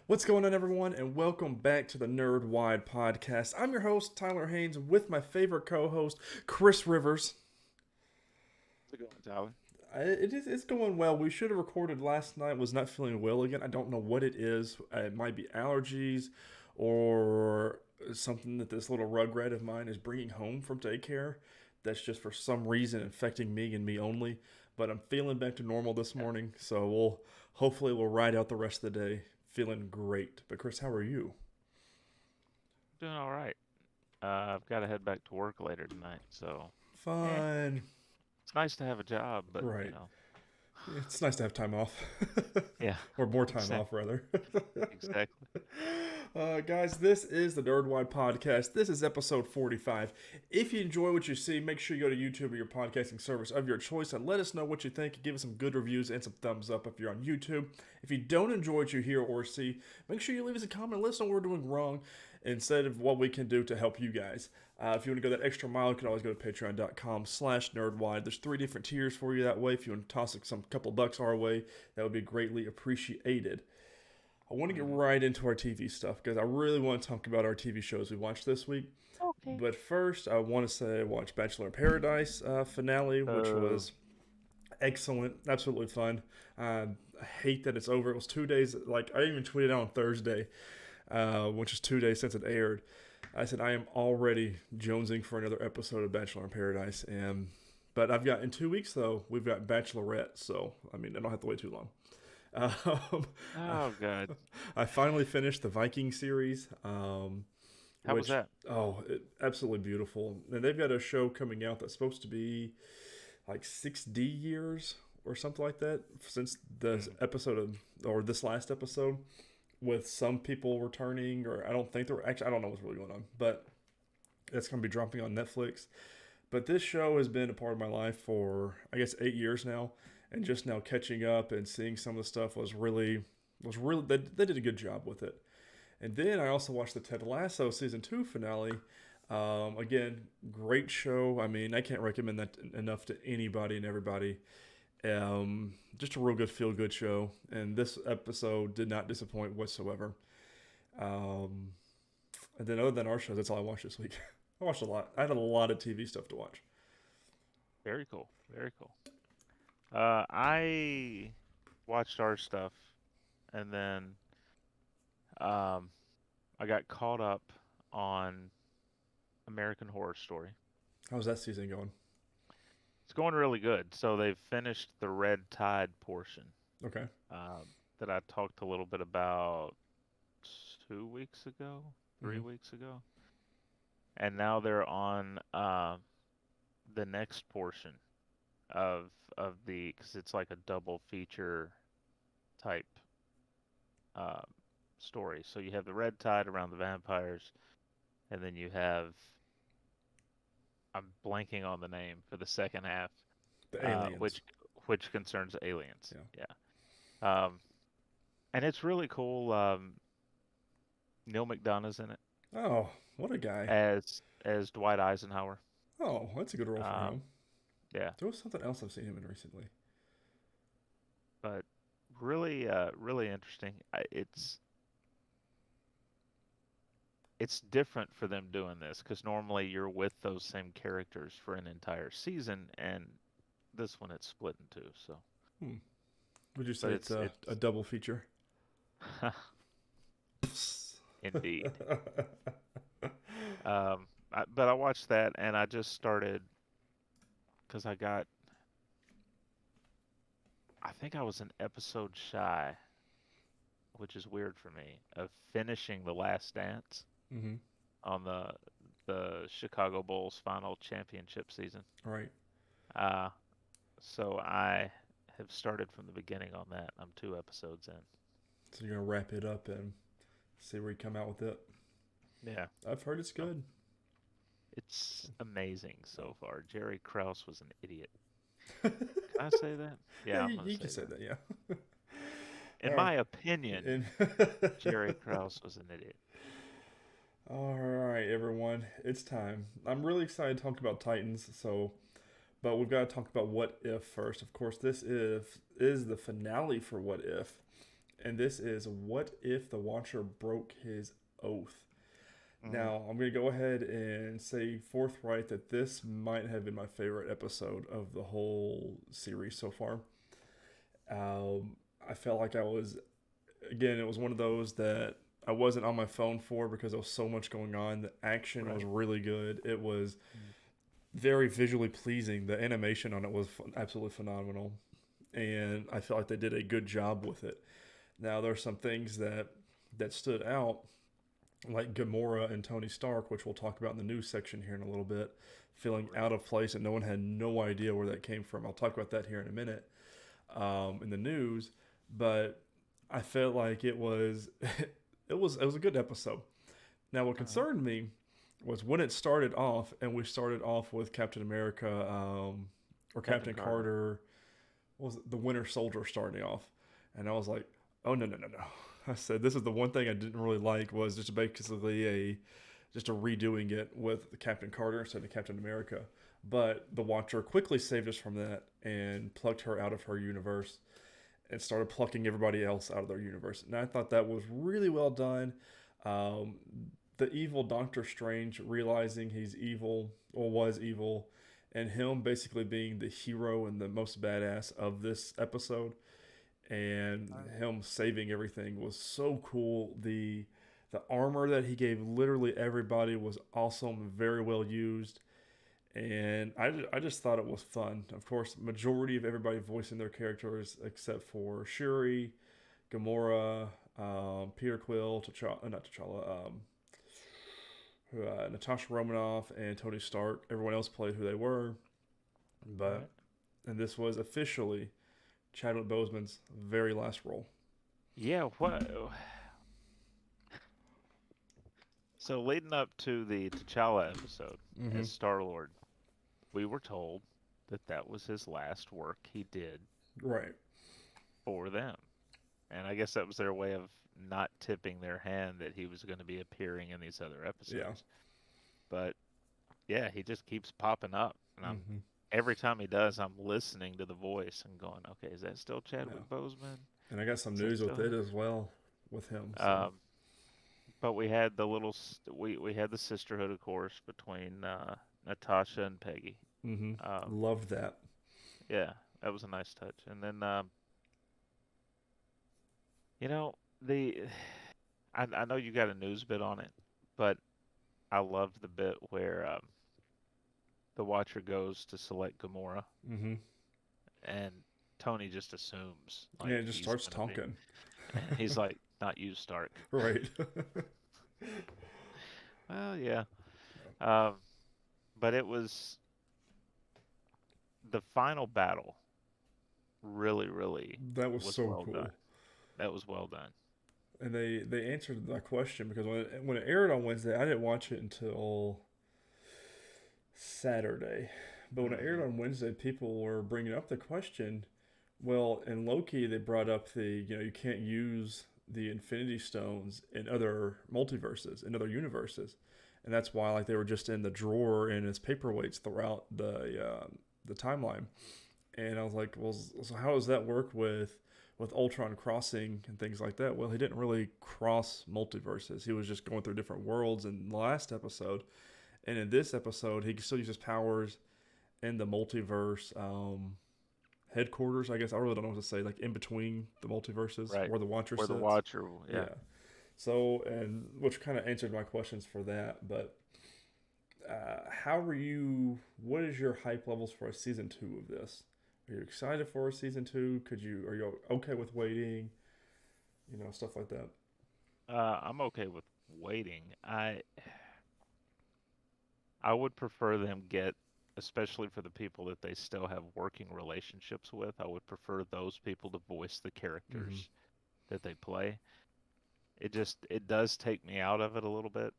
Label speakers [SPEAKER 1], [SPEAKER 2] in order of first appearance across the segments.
[SPEAKER 1] What's going on, everyone, and welcome back to the NerdWide podcast. I'm your host, Tyler Haynes, with my favorite co-host, Chris Rivers.
[SPEAKER 2] How's it going, Tyler?
[SPEAKER 1] It's going well. We should have recorded last night. Was not feeling well again. I don't know what it is. It might be allergies or something that this little rugrat of mine is bringing home from daycare. That's just for some reason infecting me and me only. But I'm feeling back to normal this
[SPEAKER 2] Yeah,
[SPEAKER 1] morning, so hopefully we'll ride out the rest of the day feeling great. But Chris, how are you?
[SPEAKER 2] doing all right. I've got to head back to work later tonight, so eh,
[SPEAKER 1] Fine.
[SPEAKER 2] it's nice to have a job, but
[SPEAKER 1] Right. It's nice to have time off.
[SPEAKER 2] yeah,
[SPEAKER 1] Or more time
[SPEAKER 2] exactly,
[SPEAKER 1] off, rather.
[SPEAKER 2] exactly.
[SPEAKER 1] Guys, this is the NerdWide Podcast. This is episode 45. If you enjoy what you see, make sure you go to YouTube or your podcasting service of your choice and let us know what you think. Give us some good reviews and some thumbs up if you're on YouTube. If you don't enjoy what you hear or see, make sure you leave us a comment. Let us know what we're doing wrong instead of what we can do to help you guys. If you want to go that extra mile, you can always go to patreon.com/nerdwide. There's 3 different tiers for you that way. If you want to toss some couple bucks our way, that would be greatly appreciated. I want to get
[SPEAKER 2] Hmm.
[SPEAKER 1] right into our TV stuff because I really want to talk about our TV shows we watched this week.
[SPEAKER 2] Okay.
[SPEAKER 1] But first, I want to say I watched Bachelor in Paradise finale, which
[SPEAKER 2] So,
[SPEAKER 1] was excellent, absolutely fun. I hate that it's over. It was 2 days. Like I even tweeted out on Thursday, which is 2 days since it aired. I said I am already jonesing for another episode of Bachelor in Paradise, and but I've got in 2 weeks though we've got Bachelorette, so I mean I don't have to wait too long. I,
[SPEAKER 2] oh God,
[SPEAKER 1] I finally finished the Viking series,
[SPEAKER 2] how was
[SPEAKER 1] which
[SPEAKER 2] that?
[SPEAKER 1] absolutely beautiful. And they've got a show coming out that's supposed to be like 6D years or something like that since the
[SPEAKER 2] Hmm.
[SPEAKER 1] episode of or this last episode, with some people returning, or I don't think they're actually I don't know what's really going on, but it's going to be dropping on Netflix. But this show has been a part of my life for I guess 8 years now, and just now catching up and seeing some of the stuff was really they did a good job with it. And then I also watched the Ted Lasso season 2 finale. Again, great show. I mean, I can't recommend that enough to anybody and everybody. Just a real good feel good show, and this episode did not disappoint whatsoever. Um, and then other than our shows, that's all I watched this week. I watched a lot. I had a lot of TV stuff to watch.
[SPEAKER 2] Very cool, very cool. I watched our stuff, and then um, I got caught up on American Horror Story.
[SPEAKER 1] How's that season going?
[SPEAKER 2] It's going really good. So they've finished the Red Tide portion.
[SPEAKER 1] Okay.
[SPEAKER 2] That I talked a little bit about 2 weeks ago, three
[SPEAKER 1] Mm-hmm.
[SPEAKER 2] weeks ago, and now they're on the next portion of the because it's like a double feature type uh, story. So you have the Red Tide around the vampires, and then you have I'm blanking on the name for the second half,
[SPEAKER 1] The
[SPEAKER 2] uh,
[SPEAKER 1] aliens.
[SPEAKER 2] which which concerns aliens.
[SPEAKER 1] Yeah.
[SPEAKER 2] Yeah, and it's really cool. Neil McDonough's in it
[SPEAKER 1] Oh, what a guy.
[SPEAKER 2] as Dwight Eisenhower.
[SPEAKER 1] Oh, that's a good role for
[SPEAKER 2] Um,
[SPEAKER 1] him.
[SPEAKER 2] yeah,
[SPEAKER 1] There was something else I've seen him in recently.
[SPEAKER 2] but really, really interesting. It's different for them doing this because normally you're with those same characters for an entire season, and this one it's split in two. So,
[SPEAKER 1] Hmm. Would you say
[SPEAKER 2] but
[SPEAKER 1] it's
[SPEAKER 2] it's
[SPEAKER 1] a
[SPEAKER 2] it's
[SPEAKER 1] double feature?
[SPEAKER 2] indeed. But I watched that, and I just started because I think I was an episode shy, which is weird for me, of finishing The Last Dance
[SPEAKER 1] Mm-hmm.
[SPEAKER 2] on the Chicago Bulls final championship season.
[SPEAKER 1] Right.
[SPEAKER 2] Uh, so I have started from the beginning on that. I'm 2 episodes in.
[SPEAKER 1] So you're gonna wrap it up and see where you come out with it.
[SPEAKER 2] Yeah,
[SPEAKER 1] I've heard it's
[SPEAKER 2] um,
[SPEAKER 1] good.
[SPEAKER 2] it's amazing so far. Jerry Krause was an idiot.
[SPEAKER 1] Yeah,
[SPEAKER 2] Can I say that? Yeah, I'm gonna
[SPEAKER 1] you can
[SPEAKER 2] say
[SPEAKER 1] say
[SPEAKER 2] that.
[SPEAKER 1] that. Yeah.
[SPEAKER 2] In
[SPEAKER 1] All right.
[SPEAKER 2] my opinion,
[SPEAKER 1] And
[SPEAKER 2] Jerry Krause was an idiot.
[SPEAKER 1] all right, everyone, it's time. I'm really excited to talk about Titans. But we've got to talk about What If first. Of course, this is the finale for What If. and this is what if the Watcher broke his oath?
[SPEAKER 2] Mm-hmm.
[SPEAKER 1] Now, I'm going to go ahead and say forthright that this might have been my favorite episode of the whole series so far. I felt like I was, again, it was one of those that I wasn't on my phone for because there was so much going on. The action was
[SPEAKER 2] Right.
[SPEAKER 1] really good. It was very visually pleasing. The animation on it was absolutely phenomenal. And I felt like they did a good job with it. Now, there are some things that stood out, like Gamora and Tony Stark, which we'll talk about in the news section here in a little bit, feeling
[SPEAKER 2] Right.
[SPEAKER 1] out of place and no one had no idea where that came from. I'll talk about that here in a minute in the news, but I felt like it was it was a good episode. Now, what
[SPEAKER 2] Uh-huh.
[SPEAKER 1] concerned me was when it started off, and we started off with Captain America or
[SPEAKER 2] Captain
[SPEAKER 1] Captain
[SPEAKER 2] Carter.
[SPEAKER 1] Carter, what was it, the Winter Soldier starting off, and I was like, oh no no no no. I said this is the one thing I didn't really like was just basically a redoing it with the Captain Carter instead of Captain America. But the Watcher quickly saved us from that and plucked her out of her universe and started plucking everybody else out of their universe. And I thought that was really well done. Um, the evil Doctor Strange realizing he's evil or was evil, and him basically being the hero and the most badass of this episode, and
[SPEAKER 2] Right.
[SPEAKER 1] him saving everything was so cool. The armor that he gave literally everybody was awesome, very well used, and I just thought it was fun. Of course, majority of everybody voicing their characters except for Shuri, Gamora, Peter Quill, T'Challa, not T'Challa, Natasha Romanoff, and Tony Stark. Everyone else played who they were, but
[SPEAKER 2] Right.
[SPEAKER 1] and this was officially Chadwick Boseman's very last role.
[SPEAKER 2] Yeah. What? So leading up to the T'Challa episode
[SPEAKER 1] Mm-hmm.
[SPEAKER 2] as Star Lord, we were told that that was his last work he did
[SPEAKER 1] Right.
[SPEAKER 2] for them, and I guess that was their way of not tipping their hand that he was going to be appearing in these other
[SPEAKER 1] Yeah.
[SPEAKER 2] episodes. But yeah, he just keeps popping up, and I'm
[SPEAKER 1] Mm-hmm.
[SPEAKER 2] every time he does, I'm listening to the voice and going, okay, is that still
[SPEAKER 1] Yeah.
[SPEAKER 2] Chadwick Boseman?
[SPEAKER 1] And I got some
[SPEAKER 2] Is that
[SPEAKER 1] news with
[SPEAKER 2] still
[SPEAKER 1] it
[SPEAKER 2] him?
[SPEAKER 1] as well with him. So.
[SPEAKER 2] Um, but we had the we had the sisterhood, of course, between Natasha and Peggy.
[SPEAKER 1] Mm-hmm.
[SPEAKER 2] Um,
[SPEAKER 1] Loved that.
[SPEAKER 2] yeah, that was a nice touch. And then you know the I know you got a news bit on it, but I loved the bit where the Watcher goes to select Gamora,
[SPEAKER 1] Mm-hmm.
[SPEAKER 2] and Tony just assumes
[SPEAKER 1] Yeah,
[SPEAKER 2] like
[SPEAKER 1] it just
[SPEAKER 2] he's
[SPEAKER 1] starts
[SPEAKER 2] gonna be,
[SPEAKER 1] talking.
[SPEAKER 2] and he's like, "Not you, Stark."
[SPEAKER 1] Right.
[SPEAKER 2] Well, yeah. Um, but it was the final battle. Really, really
[SPEAKER 1] That was
[SPEAKER 2] was
[SPEAKER 1] so
[SPEAKER 2] well done.
[SPEAKER 1] cool.
[SPEAKER 2] That was well done.
[SPEAKER 1] And they answered that question because when it aired on Wednesday, I didn't watch it until Saturday. But when it aired
[SPEAKER 2] Hmm.
[SPEAKER 1] on Wednesday, people were bringing up the question. Well, in Loki, they brought up you can't use the Infinity Stones in other multiverses, in other universes, and that's why like they were just in the drawer and as paperweights throughout the timeline. And I was like, well, so how does that work with Ultron crossing and things like that? Well, he didn't really cross multiverses. He was just going through different worlds in the last episode, and in this episode, he still uses powers in the multiverse headquarters. I guess I really don't know what to say. Like in between the multiverses,
[SPEAKER 2] Right.
[SPEAKER 1] where the Watcher
[SPEAKER 2] Where the
[SPEAKER 1] sits.
[SPEAKER 2] Watcher, yeah.
[SPEAKER 1] Yeah. So, and which kind of answered my questions for that. But how are you? What is your hype levels for a season two of this? Are you excited for a season two? Could you? Are you okay with waiting? Stuff like that.
[SPEAKER 2] I'm okay with waiting. I would prefer them get, especially for the people that they still have working relationships with. I would prefer those people to voice the
[SPEAKER 1] Mm-hmm.
[SPEAKER 2] characters that they play. It does take me out of it a little bit,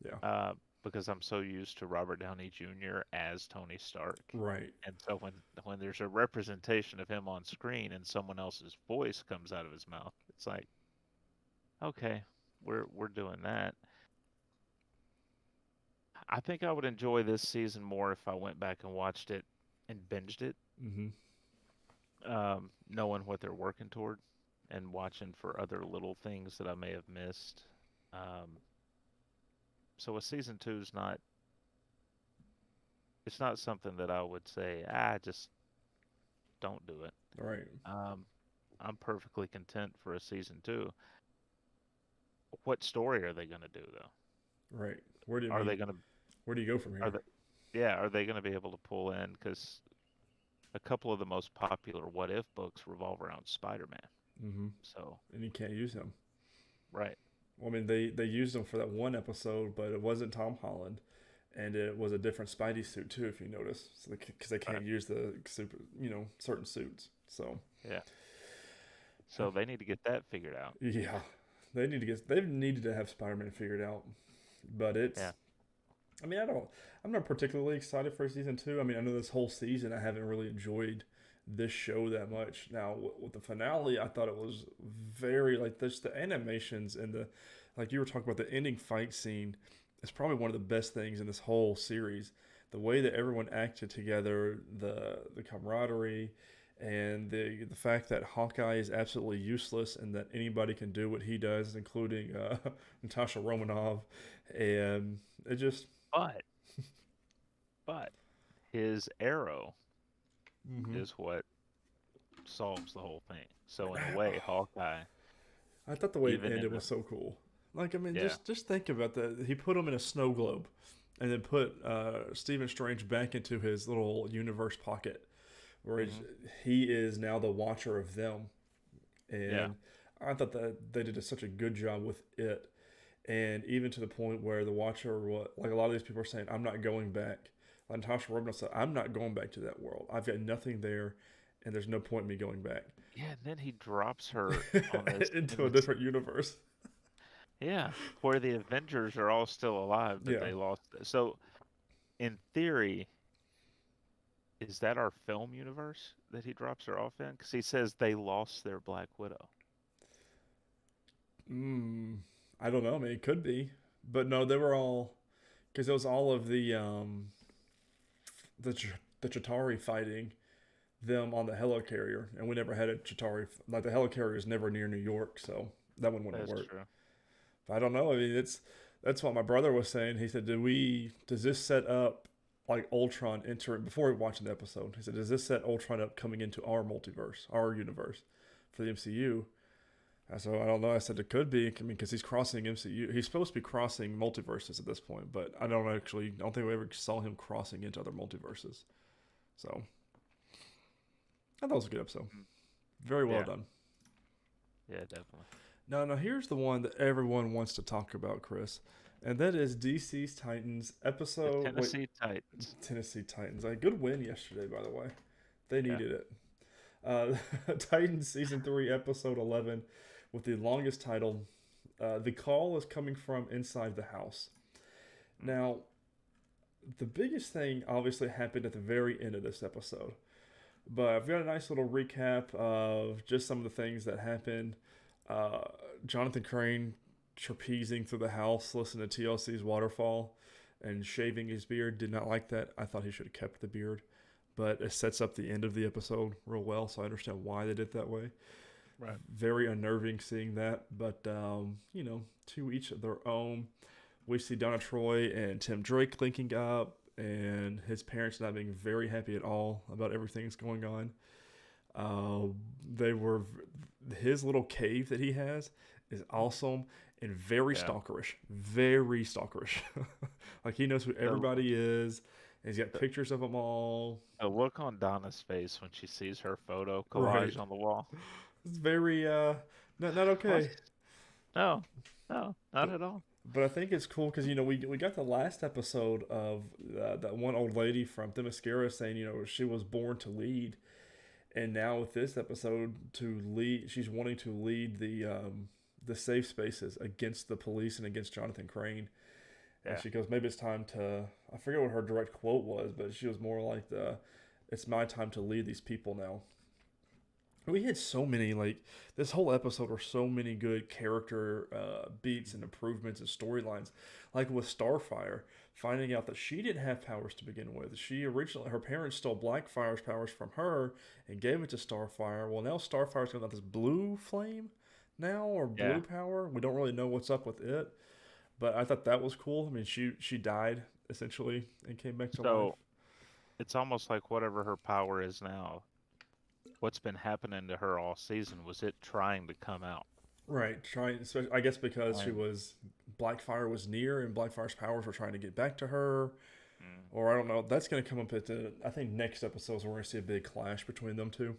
[SPEAKER 1] Yeah.
[SPEAKER 2] uh, because I'm so used to Robert Downey Jr. as Tony Stark.
[SPEAKER 1] Right.
[SPEAKER 2] And so when there's a representation of him on screen and someone else's voice comes out of his mouth, it's like, okay, we're doing that. I think I would enjoy this season more if I went back and watched it and binged it,
[SPEAKER 1] Mm-hmm.
[SPEAKER 2] knowing what they're working toward. and watching for other little things that I may have missed. Um, so a season two is not it's not something that I would say, just don't do it.
[SPEAKER 1] Right.
[SPEAKER 2] Um, I'm perfectly content for a season two. What story are they going to do though?
[SPEAKER 1] Right. Where do you
[SPEAKER 2] Are
[SPEAKER 1] mean?
[SPEAKER 2] they going to
[SPEAKER 1] Where do you go from
[SPEAKER 2] are
[SPEAKER 1] here?
[SPEAKER 2] they yeah, are they going to be able to pull in cuz a couple of the most popular what if books revolve around Spider-Man.
[SPEAKER 1] Mm-hmm.
[SPEAKER 2] So,
[SPEAKER 1] And you can't use him.
[SPEAKER 2] right.
[SPEAKER 1] Well, I mean, they used him for that one episode, but it wasn't Tom Holland, and it was a different Spidey suit too, if you notice, so because they
[SPEAKER 2] Right.
[SPEAKER 1] can't use the super, certain suits. So,
[SPEAKER 2] Yeah. So they need to get that figured out.
[SPEAKER 1] yeah, they've needed to have Spider-Man figured out, but
[SPEAKER 2] Yeah.
[SPEAKER 1] it's. I mean, I'm not particularly excited for season two. I mean, I know this whole season I haven't really enjoyed this show that much. Now with the finale, I thought it was very like this. The animations and the like you were talking about the ending fight scene is probably one of the best things in this whole series. The way that everyone acted together, the camaraderie, and the fact that Hawkeye is absolutely useless and that anybody can do what he does, including Natasha Romanoff, and it just.
[SPEAKER 2] But but his arrow
[SPEAKER 1] Mm-hmm.
[SPEAKER 2] is what solves the whole thing. So in a way, Hawkeye,
[SPEAKER 1] I thought the way it
[SPEAKER 2] even
[SPEAKER 1] ended
[SPEAKER 2] in the
[SPEAKER 1] was so cool. Like, I mean,
[SPEAKER 2] yeah,
[SPEAKER 1] just think about that. He put him in a snow globe, and then put Stephen Strange back into his little universe pocket, where
[SPEAKER 2] hmm
[SPEAKER 1] he is now the watcher of them.
[SPEAKER 2] yeah,
[SPEAKER 1] And I thought that they did such a good job with it, and even to the point where the watcher, like a lot of these people are saying, "I'm not going back." Like Natasha Romanoff said, "I'm not going back to that world. I've got nothing there, and there's no point in me going back."
[SPEAKER 2] yeah. And then he drops her on this in
[SPEAKER 1] Into a
[SPEAKER 2] this
[SPEAKER 1] different universe.
[SPEAKER 2] yeah, where the Avengers are all still alive, but
[SPEAKER 1] Yeah.
[SPEAKER 2] they lost. So in theory, is that our film universe that he drops her off in? Because he says they lost their Black Widow.
[SPEAKER 1] Mm, I don't know. I mean, it could be, but no, they were all because it was all of the Chitauri fighting them on the helicarrier, and we never had a Chitauri like the helicarrier is never near New York, so that one wouldn't
[SPEAKER 2] That's
[SPEAKER 1] work.
[SPEAKER 2] true.
[SPEAKER 1] But I don't know. I mean, that's what my brother was saying. He said, Does this set up like Ultron entering before we watched the episode?" He said, "Does this set Ultron up coming into our multiverse, our universe for the MCU?" I said, "I don't know." I said, "It could be. I mean, because he's crossing MCU. He's supposed to be crossing multiverses at this point, but I don't think we ever saw him crossing into other multiverses. So I thought it was a good episode.
[SPEAKER 2] Mm.
[SPEAKER 1] Very well
[SPEAKER 2] Yeah,
[SPEAKER 1] done.
[SPEAKER 2] yeah, definitely.
[SPEAKER 1] Now, here's the one that everyone wants to talk about, Chris, and that is DC's Titans
[SPEAKER 2] The
[SPEAKER 1] episode. Wait,
[SPEAKER 2] Tennessee Titans.
[SPEAKER 1] Tennessee Titans. A good win yesterday, by the way. They
[SPEAKER 2] Yeah.
[SPEAKER 1] needed it. Titans season 3, episode 11, with the longest title. The call is coming from inside the house.
[SPEAKER 2] Mm.
[SPEAKER 1] Now, the biggest thing obviously happened at the very end of this episode, but I've got a nice little recap of just some of the things that happened. Uh, Jonathan Crane trapezing through the house, listening to TLC's Waterfall, and shaving his beard. Did not like that. I thought he should have kept the beard, but it sets up the end of the episode real well, so I understand why they did it that way.
[SPEAKER 2] Right.
[SPEAKER 1] Very unnerving seeing that, but to each of their own. We see Donna Troy and Tim Drake linking up, and his parents not being very happy at all about everything that's going on. Uh, they were his little cave that he has is awesome and very
[SPEAKER 2] Yeah.
[SPEAKER 1] stalkerish, very stalkerish. Like he knows who
[SPEAKER 2] The,
[SPEAKER 1] everybody is. And he's got
[SPEAKER 2] the
[SPEAKER 1] pictures of them all.
[SPEAKER 2] the look on Donna's face when she sees her photo
[SPEAKER 1] Right.
[SPEAKER 2] collage on the wall.
[SPEAKER 1] It's very not
[SPEAKER 2] What?
[SPEAKER 1] okay.
[SPEAKER 2] No, no, not
[SPEAKER 1] But
[SPEAKER 2] at all.
[SPEAKER 1] but I think it's cool because we got the last episode of that one old lady from Themyscira saying she was born to lead, and now with this episode to lead, she's wanting to lead the safe spaces against the police and against Jonathan Crane. And
[SPEAKER 2] Yeah.
[SPEAKER 1] she goes, maybe it's time to. I forget what her direct quote was, but she was more like it's my time to lead these people now. We had so many like this whole episode were so many good character beats and improvements and storylines. Like with Starfire, finding out that she didn't have powers to begin with. She originally her parents stole Blackfire's powers from her and gave it to Starfire. Well, now Starfire's got this blue flame now or
[SPEAKER 2] Yeah.
[SPEAKER 1] blue power. We don't really know what's up with it, but I thought that was cool. I mean, she died essentially and came back to life.
[SPEAKER 2] So it's almost like whatever her power is now, what's been happening to her all season was it trying to come out.
[SPEAKER 1] Right, trying. I guess because she
[SPEAKER 2] And
[SPEAKER 1] was Blackfire was near, and Blackfire's powers were trying to get back to her,
[SPEAKER 2] mm,
[SPEAKER 1] or I don't know. That's going to come up at the. I think next episodes we're going to see a big clash between them two.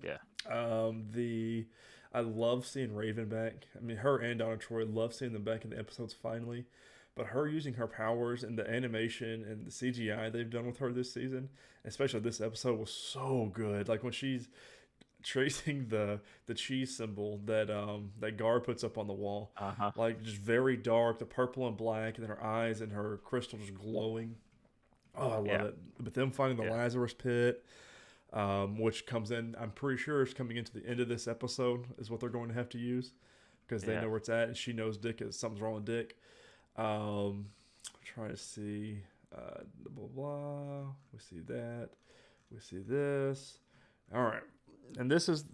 [SPEAKER 2] yeah,
[SPEAKER 1] The I love seeing Raven back. I mean, her and Donna Troy love seeing them back in the episodes finally, but her using her powers and the animation and the CGI they've done with her this season, especially this episode, was so good. Like when she's tracing the cheese symbol that Gar puts up on the wall,
[SPEAKER 2] uh-huh,
[SPEAKER 1] like just very dark, the purple and black, and then her eyes and her crystal just glowing. Oh, I love
[SPEAKER 2] yeah,
[SPEAKER 1] it. But them finding the
[SPEAKER 2] yeah,
[SPEAKER 1] Lazarus pit, which comes in, I'm pretty sure it's coming into the end of this episode, is what they're going to have to use because they
[SPEAKER 2] yeah.
[SPEAKER 1] know where it's at, and she knows Dick is something's wrong with Dick. Trying to see, blah blah blah. We see that. We see this. All right, and this is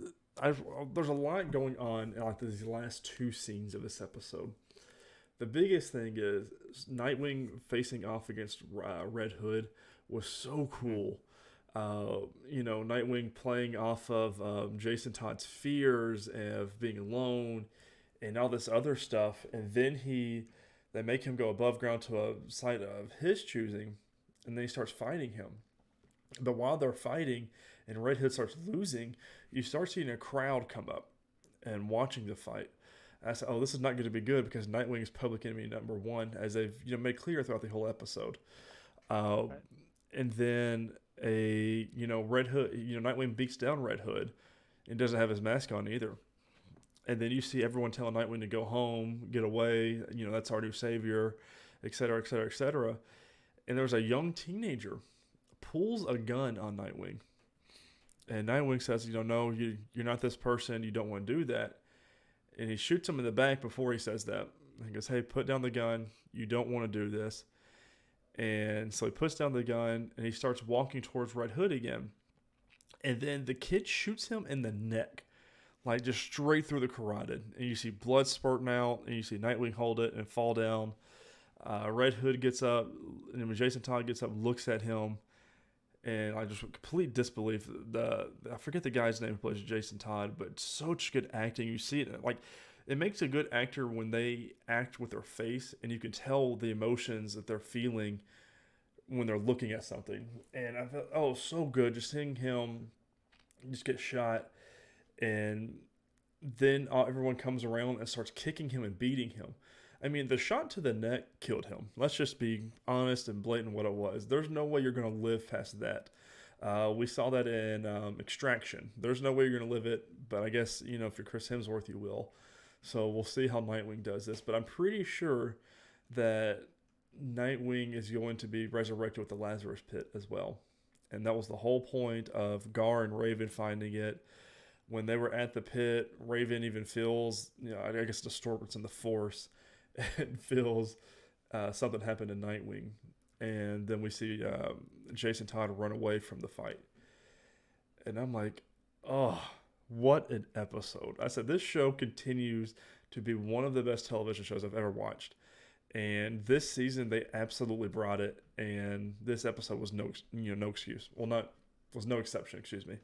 [SPEAKER 1] I've there's a lot going on in like these last two scenes of this episode. The biggest thing is Nightwing facing off against Red Hood was so
[SPEAKER 2] Mm,
[SPEAKER 1] cool. Nightwing playing off of Jason Todd's fears of being alone and all this other stuff, and then they make him go above ground to a site of his choosing, and then he starts fighting him. But while they're fighting and Red Hood starts losing, you start seeing a crowd come up and watching the fight. And I said, "Oh, this is not going to be good because Nightwing is public enemy number one," as they've made clear throughout the whole episode. Uh,
[SPEAKER 2] right.
[SPEAKER 1] and then Red Hood, Nightwing beats down Red Hood and doesn't have his mask on either. And then you see everyone telling Nightwing to go home, get away. That's our new savior, et cetera, et cetera, et cetera. And there's a young teenager pulls a gun on Nightwing. And Nightwing says, no, you're not this person. You don't want to do that. And he shoots him in the back before he says that. He goes, hey, put down the gun. You don't want to do this. And so he puts down the gun and he starts walking towards Red Hood again. And then the kid shoots him in the neck, like just straight through the carotid. And you see blood spurting out, and you see Nightwing hold it and fall down. Red Hood gets up, and when Jason Todd gets up, looks at him, and I just complete disbelief. I forget the guy's name who plays Jason Todd, but such good acting. You see it like it makes a good actor when they act with their face, and you can tell the emotions that they're feeling when they're looking at something. And I felt so good just seeing him just get shot, and then everyone comes around and starts kicking him and beating him. I mean, the shot to the neck killed him. Let's just be honest and blatant what it was. There's no way you're going to live past that. We saw that in Extraction. There's no way you're going to live it, but I guess, if you're Chris Hemsworth, you will. So we'll see how Nightwing does this. But I'm pretty sure that Nightwing is going to be resurrected with the Lazarus Pit as well. And that was the whole point of Gar and Raven finding it. When they were at the pit, Raven even feels, I guess disturbance in the Force, and feels something happened to Nightwing. And then we see Jason Todd run away from the fight. And I'm like, oh, what an episode. I said, this show continues to be one of the best television shows I've ever watched. And this season, they absolutely brought it. And this episode was no excuse. Well, not was no exception. Excuse me.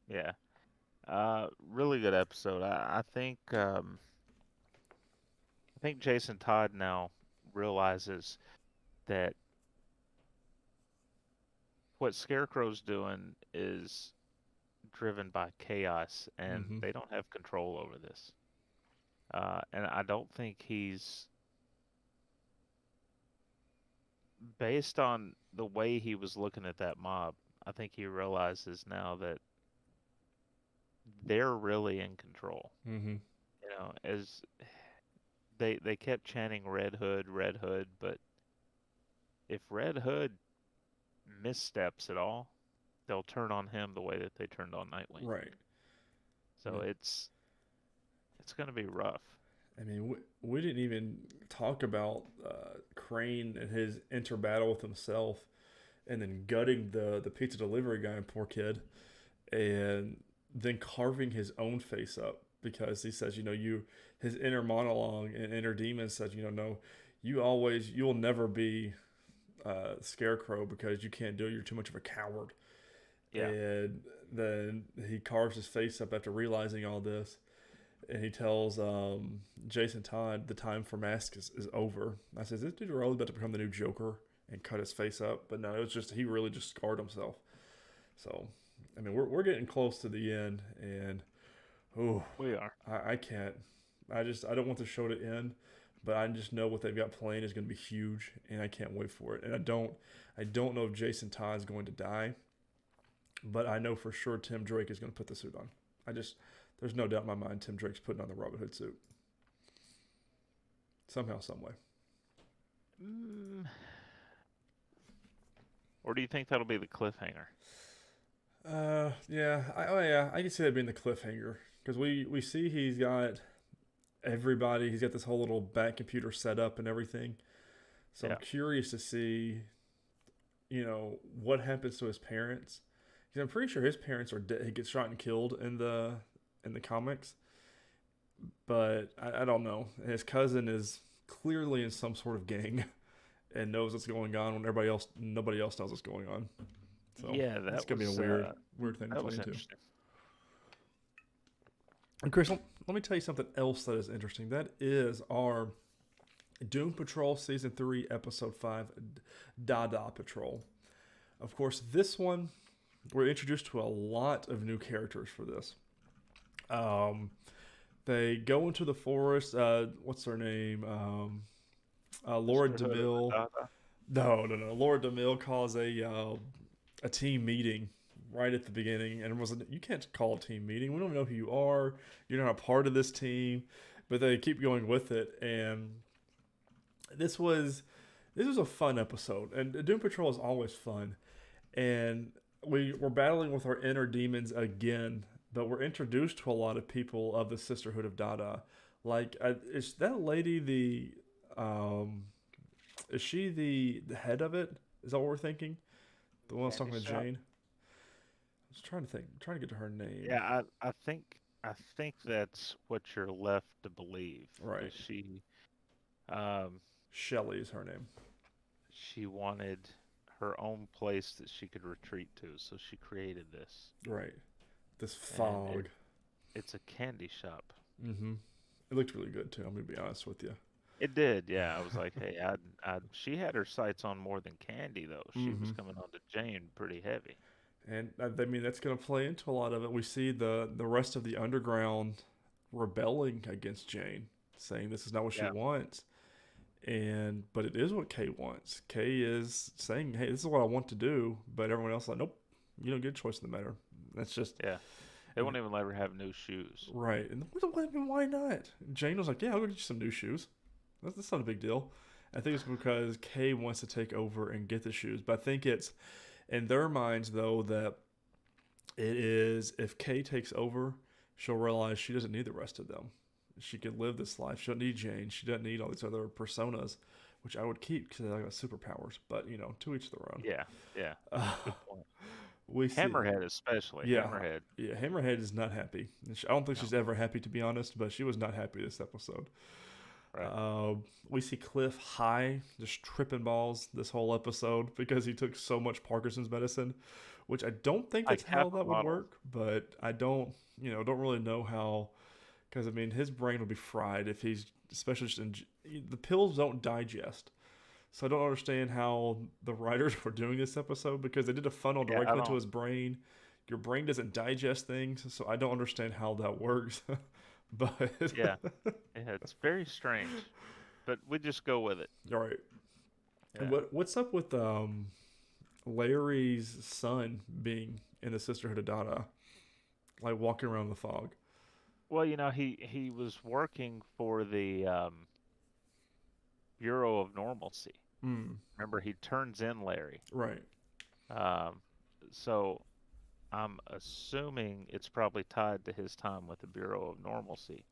[SPEAKER 2] Yeah. Really good episode. I think Jason Todd now realizes that what Scarecrow's doing is driven by chaos, and
[SPEAKER 1] Mm-hmm.
[SPEAKER 2] they don't have control over this. And I don't think he's based on the way he was looking at that mob. I think he realizes now that they're really in control.
[SPEAKER 1] Mm-hmm.
[SPEAKER 2] As they kept chanting Red Hood, but if Red Hood missteps at all, they'll turn on him the way that they turned on Nightwing.
[SPEAKER 1] Right. I
[SPEAKER 2] So
[SPEAKER 1] mean,
[SPEAKER 2] it's going to be rough.
[SPEAKER 1] we didn't even talk about Crane and his inter battle with himself, and then gutting the pizza delivery guy, poor kid, and then carving his own face up because he says, his inner monologue and inner demon says, no, you'll never be Scarecrow because you can't do it. You're too much of a coward.
[SPEAKER 2] Yeah.
[SPEAKER 1] And then he carves his face up after realizing all this, and he tells Jason Todd the time for masks is over. I says, this dude really about to become the new Joker and cut his face up, but no, it was just he really just scarred himself. So, we're getting close to the end, and oh,
[SPEAKER 2] We are.
[SPEAKER 1] I can't. I don't want the show to end, but I just know what they've got planned is going to be huge, and I can't wait for it. And I don't know if Jason Todd is going to die, but I know for sure Tim Drake is going to put the suit on. There's no doubt in my mind Tim Drake's putting on the Robin Hood suit. Somehow, some way.
[SPEAKER 2] Mm. Or do you think that'll be the cliffhanger?
[SPEAKER 1] Yeah, I can see that being the cliffhanger because we see he's got everybody. He's got this whole little back computer set up and everything. So
[SPEAKER 2] Yeah.
[SPEAKER 1] I'm curious to see, what happens to his parents. Because I'm pretty sure his parents are dead. He gets shot and killed in the comics, but I don't know. His cousin is clearly in some sort of gang and knows what's going on when nobody else knows what's going on. So
[SPEAKER 2] Yeah,
[SPEAKER 1] it's gonna be a weird thing to
[SPEAKER 2] that
[SPEAKER 1] play
[SPEAKER 2] was
[SPEAKER 1] into.
[SPEAKER 2] interesting.
[SPEAKER 1] And Chris, let me tell you something else that is interesting. That is our Doom Patrol Season 3, Episode 5, Dada Patrol. Of course, this one, we're introduced to a lot of new characters for this. They go into the forest. What's her name? Laura
[SPEAKER 2] Sisterhood of the
[SPEAKER 1] DeMille.
[SPEAKER 2] Dada.
[SPEAKER 1] No. Laura DeMille calls a team meeting right at the beginning, and you can't call a team meeting. We don't know who you are. You're not a part of this team, but they keep going with it. And this was a fun episode, and Doom Patrol is always fun. And we're battling with our inner demons again, but we're introduced to a lot of people of the Sisterhood of Dada. Like, is that lady is she the head of it? Is that what we're thinking? The one that's talking to
[SPEAKER 2] Candy shop.
[SPEAKER 1] Jane? I was trying to think. I'm trying to get to her name.
[SPEAKER 2] Yeah, I think that's what you're left to believe.
[SPEAKER 1] Right.
[SPEAKER 2] Is um
[SPEAKER 1] Shelly is her name.
[SPEAKER 2] she wanted her own place that she could retreat to, so she created this.
[SPEAKER 1] Right. This
[SPEAKER 2] And
[SPEAKER 1] fog.
[SPEAKER 2] it's a candy shop.
[SPEAKER 1] Mm-hmm. It looked really good too. I'm gonna be honest with you.
[SPEAKER 2] It did, yeah. I was like, hey, she had her sights on more than candy though. She
[SPEAKER 1] Mm-hmm.
[SPEAKER 2] was coming on to Jane pretty heavy.
[SPEAKER 1] And that's gonna play into a lot of it. We see the rest of the underground rebelling against Jane, saying this is not what she
[SPEAKER 2] Yeah,
[SPEAKER 1] wants. But it is what Kay wants. Kay is saying, "Hey, this is what I want to do," but everyone else is like, "Nope, you don't get a choice in the matter." That's just
[SPEAKER 2] yeah. They won't even let her have new shoes.
[SPEAKER 1] right. And why not? Jane was like, "Yeah, I'll go get you some new shoes. That's not a big deal." I think it's because Kay wants to take over and get the shoes, but I think it's in their minds though that it is if Kay takes over, she'll realize she doesn't need the rest of them. She can live this life. She doesn't need Jane. She doesn't need all these other personas, which I would keep because I got superpowers. But to each their own.
[SPEAKER 2] Yeah, yeah.
[SPEAKER 1] Uh,
[SPEAKER 2] Good point.
[SPEAKER 1] we see,
[SPEAKER 2] Hammerhead especially.
[SPEAKER 1] yeah,
[SPEAKER 2] Hammerhead.
[SPEAKER 1] yeah. Hammerhead is not happy. I don't think
[SPEAKER 2] No.
[SPEAKER 1] she's ever happy to be honest, but she was not happy this episode.
[SPEAKER 2] Right.
[SPEAKER 1] We see Cliff high, just tripping balls this whole episode because he took so much Parkinson's medicine, which I don't think that's
[SPEAKER 2] Like half
[SPEAKER 1] how
[SPEAKER 2] a
[SPEAKER 1] that would
[SPEAKER 2] bottle.
[SPEAKER 1] work. But I don't really know how. Because his brain would be fried if he's especially just the pills don't digest. So I don't understand how the writers were doing this episid because they did a funnel
[SPEAKER 2] Yeah, I
[SPEAKER 1] directly into
[SPEAKER 2] don't.
[SPEAKER 1] his brain. Your brain doesn't digest things, so I don't understand how that works. But
[SPEAKER 2] Yeah, yeah. It's very strange, but we just go with it.
[SPEAKER 1] all right, and
[SPEAKER 2] Yeah.
[SPEAKER 1] what's up with Larry's son being in the Sisterhood of Dada, like walking around in the fog?
[SPEAKER 2] Well, he was working for the Bureau of Normalcy.
[SPEAKER 1] Hmm.
[SPEAKER 2] Remember, he turns in Larry.
[SPEAKER 1] Right.
[SPEAKER 2] Um, so I'm assuming it's probably tied to his time with the Bureau of Normalcy.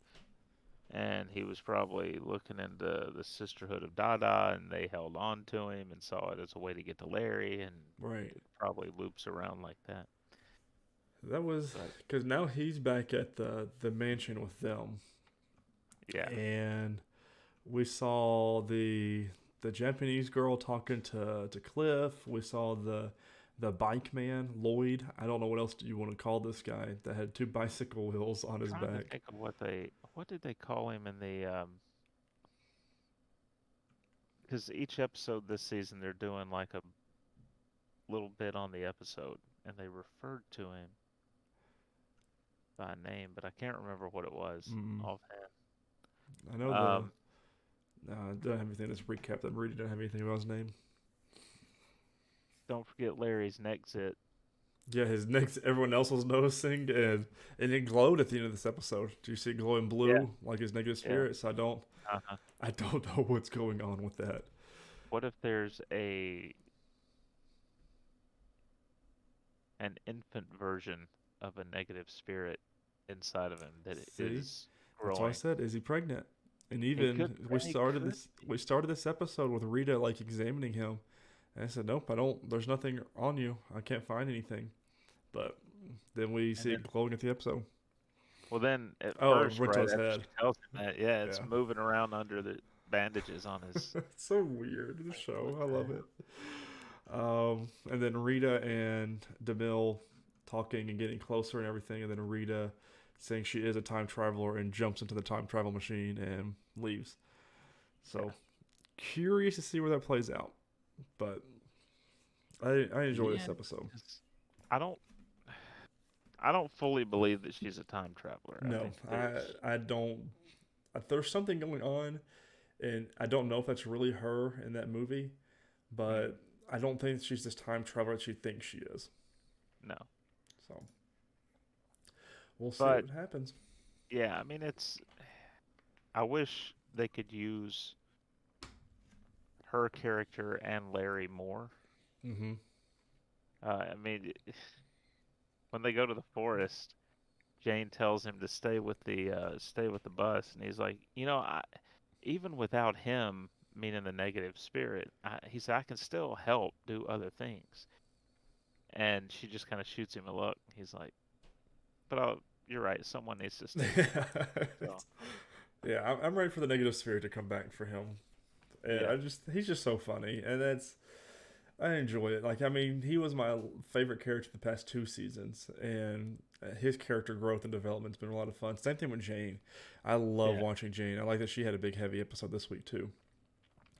[SPEAKER 2] And he was probably looking into the Sisterhood of Dada, and they held on to him and saw it as a way to get to Larry, and
[SPEAKER 1] Right.
[SPEAKER 2] it probably loops around like that.
[SPEAKER 1] That was
[SPEAKER 2] But
[SPEAKER 1] because now he's back at the mansion with them,
[SPEAKER 2] yeah,
[SPEAKER 1] and we saw the Japanese girl talking to Cliff. We saw the bike man Lloyd. I don't know what else do you want to call this guy that had two bicycle wheels on his
[SPEAKER 2] trying to
[SPEAKER 1] back.
[SPEAKER 2] think of what did they call him in the because each episode this season they're doing like a little bit on the episode, and they referred to him by name, but I can't remember what it was
[SPEAKER 1] Mm,
[SPEAKER 2] offhand.
[SPEAKER 1] I know the.
[SPEAKER 2] Um,
[SPEAKER 1] No, I don't have anything. Let's recap that. Rudy didn't have anything about his name.
[SPEAKER 2] don't forget Larry's neck zit.
[SPEAKER 1] Yeah, his next. Everyone else was noticing, and it glowed at the end of this episode. Do you see it glowing
[SPEAKER 2] Yeah,
[SPEAKER 1] blue like his negative
[SPEAKER 2] yeah.
[SPEAKER 1] spirit? So
[SPEAKER 2] Uh-huh.
[SPEAKER 1] I don't know what's going on with that.
[SPEAKER 2] What if there's a an infant version of a negative spirit inside of him that
[SPEAKER 1] See,
[SPEAKER 2] is
[SPEAKER 1] that's why I
[SPEAKER 2] growing?
[SPEAKER 1] said, is he pregnant? And
[SPEAKER 2] It could
[SPEAKER 1] even
[SPEAKER 2] it could be.
[SPEAKER 1] we started this episode with Rita like examining him, and I said, nope, I don't. There's nothing on you. I can't find anything. But then we
[SPEAKER 2] And
[SPEAKER 1] see it
[SPEAKER 2] then
[SPEAKER 1] glowing at the episode.
[SPEAKER 2] well then at
[SPEAKER 1] Oh, it
[SPEAKER 2] first,
[SPEAKER 1] went to
[SPEAKER 2] right
[SPEAKER 1] his
[SPEAKER 2] after
[SPEAKER 1] head.
[SPEAKER 2] she tells him that, yeah, it's
[SPEAKER 1] Yeah.
[SPEAKER 2] moving around under the bandages on his
[SPEAKER 1] It's so weird. The
[SPEAKER 2] like,
[SPEAKER 1] show,
[SPEAKER 2] what
[SPEAKER 1] I
[SPEAKER 2] the
[SPEAKER 1] love
[SPEAKER 2] hell?
[SPEAKER 1] it. And then Rita and DeMille talking and getting closer and everything, and then Rita saying she is a time traveler and jumps into the time travel machine and leaves.
[SPEAKER 2] Yeah.
[SPEAKER 1] So curious to see where that plays out, but I enjoy
[SPEAKER 2] Yeah,
[SPEAKER 1] this episode.
[SPEAKER 2] 'cause I don't I don't fully believe that she's a time traveler. I
[SPEAKER 1] No,
[SPEAKER 2] think there's
[SPEAKER 1] I don't. There's something going on, and I don't know if that's really her in that movie,
[SPEAKER 2] mm,
[SPEAKER 1] but I don't think she's this time traveler that she thinks she is.
[SPEAKER 2] no.
[SPEAKER 1] So we'll see
[SPEAKER 2] But
[SPEAKER 1] what happens.
[SPEAKER 2] yeah, I mean it's I wish they could use her character and Larry more.
[SPEAKER 1] Mm-hmm.
[SPEAKER 2] I mean, when they go to the forest, Jane tells him to stay with the bus, and he's like, even without him, meaning the negative spirit, he said I can still help do other things. And she just kind of shoots him a look. He's like, but you're right, someone needs to stay with the bus. So
[SPEAKER 1] Yeah, I'm ready for the negative spirit to come back for him. And
[SPEAKER 2] yeah,
[SPEAKER 1] he's just so funny, and I enjoy it. Like, I mean, he was my favorite character the past two seasons, and his character growth and development's been a lot of fun. Same thing with Jane. I love
[SPEAKER 2] yeah,
[SPEAKER 1] watching Jane. I like that she had a big, heavy episode this week too.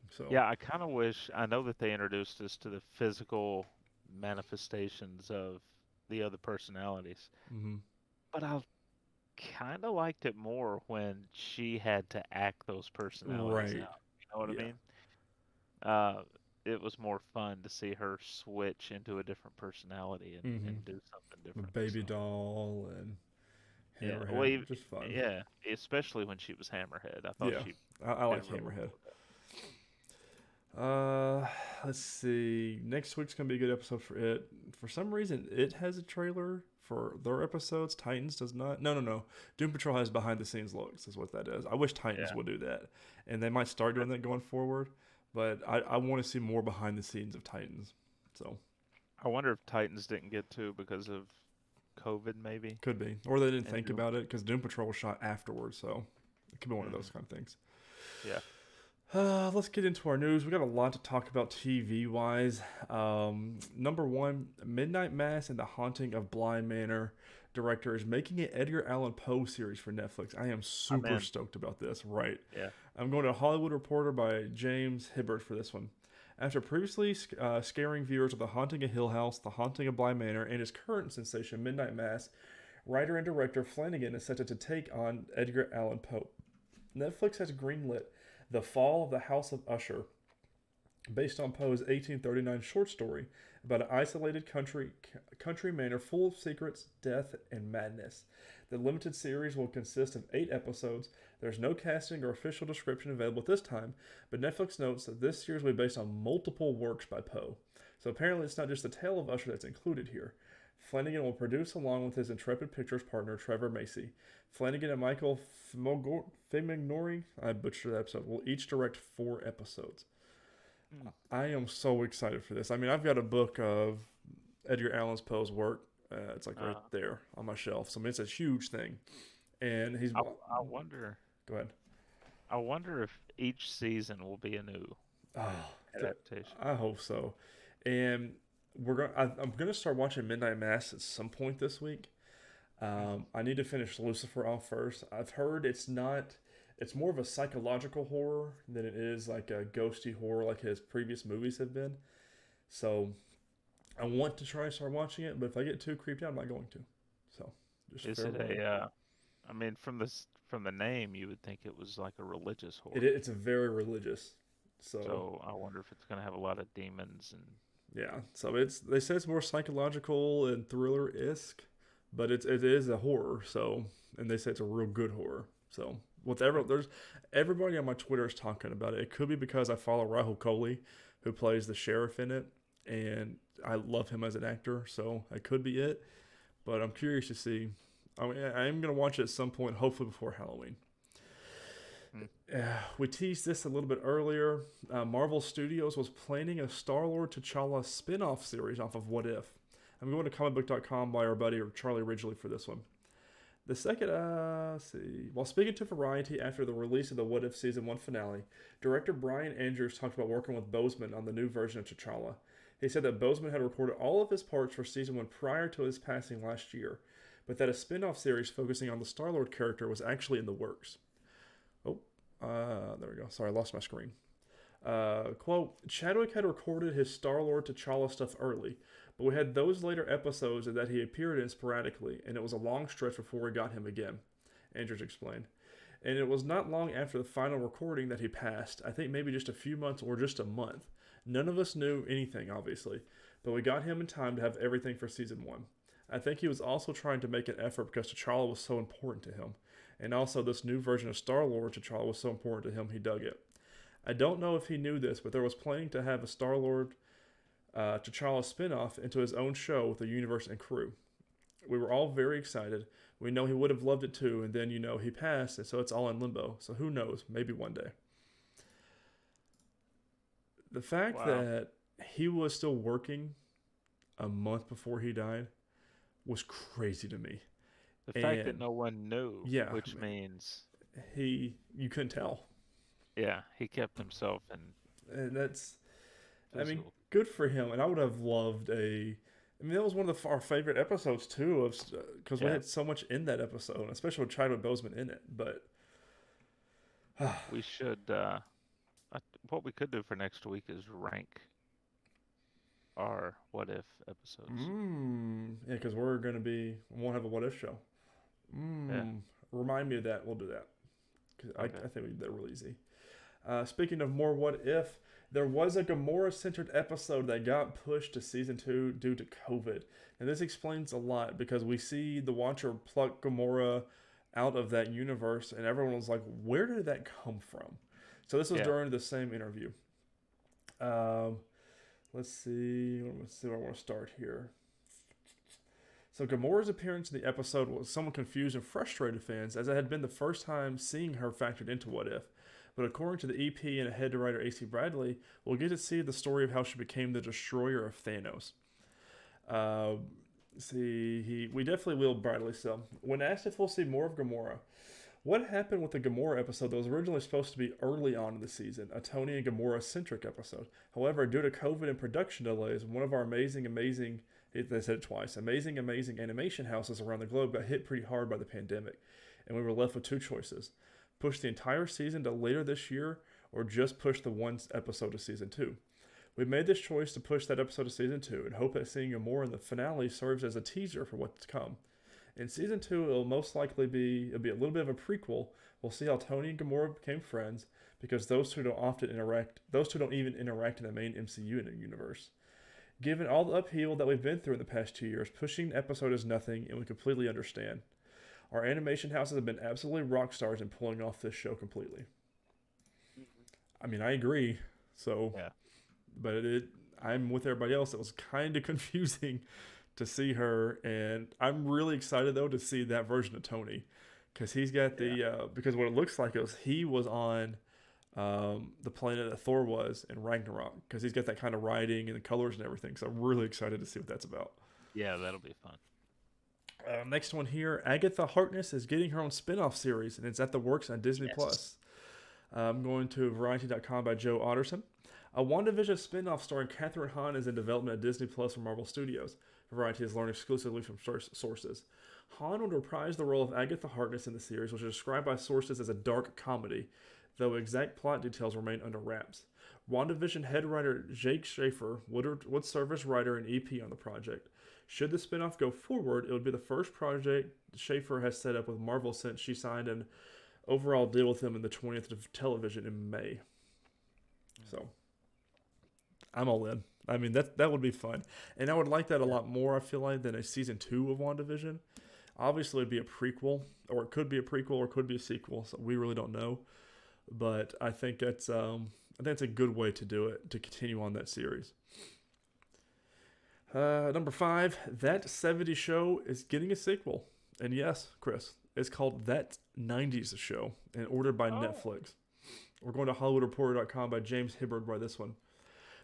[SPEAKER 1] So,
[SPEAKER 2] yeah. I kind of wish I know that they introduced us to the physical manifestations of the other personalities,
[SPEAKER 1] hmm
[SPEAKER 2] but I kind of liked it more when she had to act those personalities
[SPEAKER 1] right,
[SPEAKER 2] out. You know what I
[SPEAKER 1] yeah,
[SPEAKER 2] mean? Uh, it was more fun to see her switch into a different personality
[SPEAKER 1] hmm
[SPEAKER 2] and do something
[SPEAKER 1] the
[SPEAKER 2] different.
[SPEAKER 1] baby
[SPEAKER 2] So
[SPEAKER 1] doll and
[SPEAKER 2] yeah, well,
[SPEAKER 1] Hammerhead, just fun.
[SPEAKER 2] yeah, especially when she was Hammerhead, I thought
[SPEAKER 1] Yeah,
[SPEAKER 2] she
[SPEAKER 1] I
[SPEAKER 2] did
[SPEAKER 1] like
[SPEAKER 2] really
[SPEAKER 1] Hammerhead.
[SPEAKER 2] well with that.
[SPEAKER 1] Uh, let's see. Next week's gonna be a good episode for it. For some reason, it has a trailer for their episodes. Titans does not. No, no, no. Doom Patrol has behind the scenes looks. Is what that is. I wish Titans
[SPEAKER 2] Yeah,
[SPEAKER 1] would do that, and they might start doing
[SPEAKER 2] that's
[SPEAKER 1] that
[SPEAKER 2] cool.
[SPEAKER 1] going forward. But I want to see more behind the scenes of Titans. So
[SPEAKER 2] I wonder if Titans didn't get to because of COVID, maybe.
[SPEAKER 1] could be, or they didn't
[SPEAKER 2] And
[SPEAKER 1] think
[SPEAKER 2] Doom.
[SPEAKER 1] about it because Doom Patrol was shot afterwards. So it could be one of those
[SPEAKER 2] Hmm.
[SPEAKER 1] kind of things.
[SPEAKER 2] Yeah,
[SPEAKER 1] Let's get into our news. We got a lot to talk about TV wise. Number one, Midnight Mass and the Haunting of Bly Manor director is making an Edgar Allan Poe series for Netflix. I am
[SPEAKER 2] I'm
[SPEAKER 1] super
[SPEAKER 2] in.
[SPEAKER 1] stoked about this. Right.
[SPEAKER 2] Yeah,
[SPEAKER 1] I'm going to Hollywood Reporter by James Hibbert for this one. After previously scaring viewers with The Haunting of Hill House, The Haunting of Bly Manor, and his current sensation, Midnight Mass, writer and director Flanagan is set to take on Edgar Allan Poe. Netflix has greenlit The Fall of the House of Usher, based on Poe's 1839 short story about an isolated country manor full of secrets, death, and madness. The limited series will consist of 8 episodes. There's no casting or official description available at this time, but Netflix notes that this series will be based on multiple works by Poe. So apparently it's not just the tale of Usher that's included here. Flanagan will produce along with his Intrepid Pictures partner Trevor Macy. Flanagan and Michael Famignori, I butchered that episode, will each direct 4 episodes.
[SPEAKER 2] Hmm.
[SPEAKER 1] I am so excited for this. I mean, I've got a book of Edgar Allan Poe's work. It's like right
[SPEAKER 2] Uh,
[SPEAKER 1] there on my shelf. So I mean, it's a huge thing. And he's
[SPEAKER 2] I, I wonder.
[SPEAKER 1] go ahead.
[SPEAKER 2] I wonder if each season will be a new
[SPEAKER 1] Oh,
[SPEAKER 2] adaptation.
[SPEAKER 1] I hope so. And I'm gonna start watching Midnight Mass at some point this week.
[SPEAKER 2] Hmm.
[SPEAKER 1] I need to finish Lucifer off first. I've heard it's not. It's more of a psychological horror than it is like a ghosty horror like his previous movies have been. So I want to try and start watching it, but if I get too creeped out, I'm not going to. So just
[SPEAKER 2] Is
[SPEAKER 1] fair
[SPEAKER 2] it
[SPEAKER 1] warning.
[SPEAKER 2] I mean, from the name, you would think it was like a religious horror.
[SPEAKER 1] It's very religious. So
[SPEAKER 2] So I wonder if it's gonna have a lot of demons and.
[SPEAKER 1] yeah, so it's they say it's more psychological and thriller esque, but it is a horror. So and they say it's a real good horror. So there's everybody on my Twitter is talking about it. It could be because I follow Rahul Kohli, who plays the sheriff in it, and I love him as an actor. So it could be it, but I'm curious to see. I mean, I am gonna watch it at some point, hopefully before Halloween.
[SPEAKER 2] Mm.
[SPEAKER 1] We teased this a little bit earlier. Marvel Studios was planning a Star-Lord T'Challa spin-off series off of What If. I'm going to comicbook.com by our buddy Charlie Ridgely for this one. The second, let's see. While speaking to Variety after the release of the What If Season 1 finale, director Brian Andrews talked about working with Boseman on the new version of T'Challa. He said that Boseman had recorded all of his parts for Season 1 prior to his passing last year, but that a spin-off series focusing on the Star-Lord character was actually in the works. Oh, there we go. Sorry, I lost my screen. Quote, Chadwick had recorded his Star-Lord T'Challa stuff early, but we had those later episodes that he appeared in sporadically, and it was a long stretch before we got him again, Andrews explained. And it was not long after the final recording that he passed, I think maybe just a few months or just a month. None of us knew anything, obviously, but we got him in time to have everything for Season 1. I think he was also trying to make an effort because T'Challa was so important to him. And also, this new version of Star-Lord T'Challa was so important to him, he dug it. I don't know if he knew this, but there was planning to have a Star-Lord T'Challa spin-off into his own show with the universe and crew. We were all very excited. We know he would have loved it too, and then, he passed, and so it's all in limbo. So who knows? Maybe one day. The fact
[SPEAKER 2] Wow.
[SPEAKER 1] that he was still working a month before he died was crazy to me.
[SPEAKER 2] The fact that
[SPEAKER 1] And
[SPEAKER 2] no one knew,
[SPEAKER 1] yeah,
[SPEAKER 2] which means,
[SPEAKER 1] you couldn't tell.
[SPEAKER 2] yeah, he kept himself
[SPEAKER 1] And that's, I mean,
[SPEAKER 2] invisible.
[SPEAKER 1] good for him. And I would have loved I mean, that was one of our favorite episodes too, of because we
[SPEAKER 2] Yeah,
[SPEAKER 1] had so much in that episode, especially with Chadwick Boseman in it. But
[SPEAKER 2] we should. What we could do for next week is rank our what if episodes.
[SPEAKER 1] yeah, because we won't have a what if show.
[SPEAKER 2] Yeah.
[SPEAKER 1] Remind me of that. We'll do that. 'Cause
[SPEAKER 2] Okay.
[SPEAKER 1] I think we did that real easy. Speaking of more what if, there was a Gamora centered episode that got pushed to season 2 due to COVID. And this explains a lot because we see the Watcher pluck Gamora out of that universe, and everyone was like, where did that come from? So this was
[SPEAKER 2] Yeah.
[SPEAKER 1] during the same interview. Um, let's see. Let's see where I want to start here. So Gamora's appearance in the episode was somewhat confused and frustrated fans, as it had been the first time seeing her factored into What If. But according to the EP and head writer AC Bradley, we'll get to see the story of how she became the destroyer of Thanos. Uh, we definitely will, Bradley. So, when asked if we'll see more of Gamora, what happened with the Gamora episode that was originally supposed to be early on in the season, a Tony and Gamora centric episode? However, due to COVID and production delays, one of our they said it twice, amazing animation houses around the globe got hit pretty hard by the pandemic, and we were left with two choices: push the entire season to later this year, or just push the one episode to season 2. We made this choice to push that episode to season 2 and hope that seeing Gamora in the finale serves as a teaser for what's to come. In season 2, it'll most likely be a little bit of a prequel. We'll see how Tony and Gamora became friends, because those two don't even interact in the main MCU universe. Given all the upheaval that we've been through in the past 2 years, pushing an episode is nothing, and we completely understand. Our animation houses have been absolutely rock stars in pulling off this show completely. I mean, I agree. So,
[SPEAKER 2] Yeah.
[SPEAKER 1] but I'm with everybody else. It was kind of confusing to see her, and I'm really excited though to see that version of Tony, because he's got
[SPEAKER 2] Yeah.
[SPEAKER 1] the because what it looks like is he was on the planet that Thor was in Ragnarok, because he's got that kind of writing and the colors and everything. So I'm really excited to see what that's about.
[SPEAKER 2] Yeah, that'll be fun.
[SPEAKER 1] Next one here, Agatha Harkness is getting her own spin-off series, and it's at the works on Disney
[SPEAKER 2] Yes.
[SPEAKER 1] Plus. I'm going to Variety.com by Joe Otterson. A WandaVision spin-off starring Catherine Hahn is in development at Disney Plus from Marvel Studios. Variety has learned exclusively from sources. Hahn would reprise the role of Agatha Harkness in the series, which is described by sources as a dark comedy, though exact plot details remain under wraps. WandaVision head writer Jake Schaefer would serve as writer and EP on the project. Should the spinoff go forward, it would be the first project Schaefer has set up with Marvel since she signed an overall deal with them in the 20th of television in May. So, I'm all in. I mean, that would be fun. And I would like that a lot more, I feel like, than a season 2 of WandaVision. Obviously, it'd be a prequel, or it could be a prequel, or it could be a sequel, so we really don't know. But I think that's a good way to do it, to continue on that series. Number 5, That 70s Show is getting a sequel. And yes, Chris, it's called That 90s Show and ordered by Netflix. We're going to HollywoodReporter.com by James Hibbard by this one.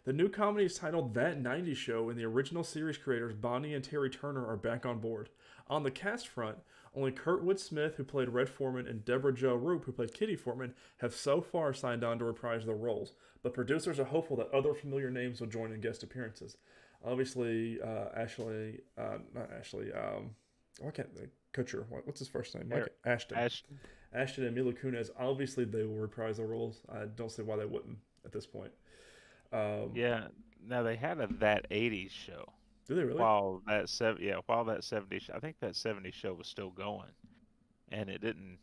[SPEAKER 1] The new comedy is titled That 90s Show, and the original series creators Bonnie and Terry Turner are back on board. On the cast front, only Kurtwood Smith, who played Red Foreman, and Deborah Jo Rupp, who played Kitty Foreman, have so far signed on to reprise their roles, but producers are hopeful that other familiar names will join in guest appearances. Obviously, why can't Kutcher? What's his first name? Mike Ashton.
[SPEAKER 2] Ashton.
[SPEAKER 1] Ashton and Mila Kunis. Obviously, they will reprise the roles. I don't see why they wouldn't at this point.
[SPEAKER 2] Yeah. Now they had a That 80s show.
[SPEAKER 1] Do they really?
[SPEAKER 2] While that 70s, I think that 70s show was still going, and it didn't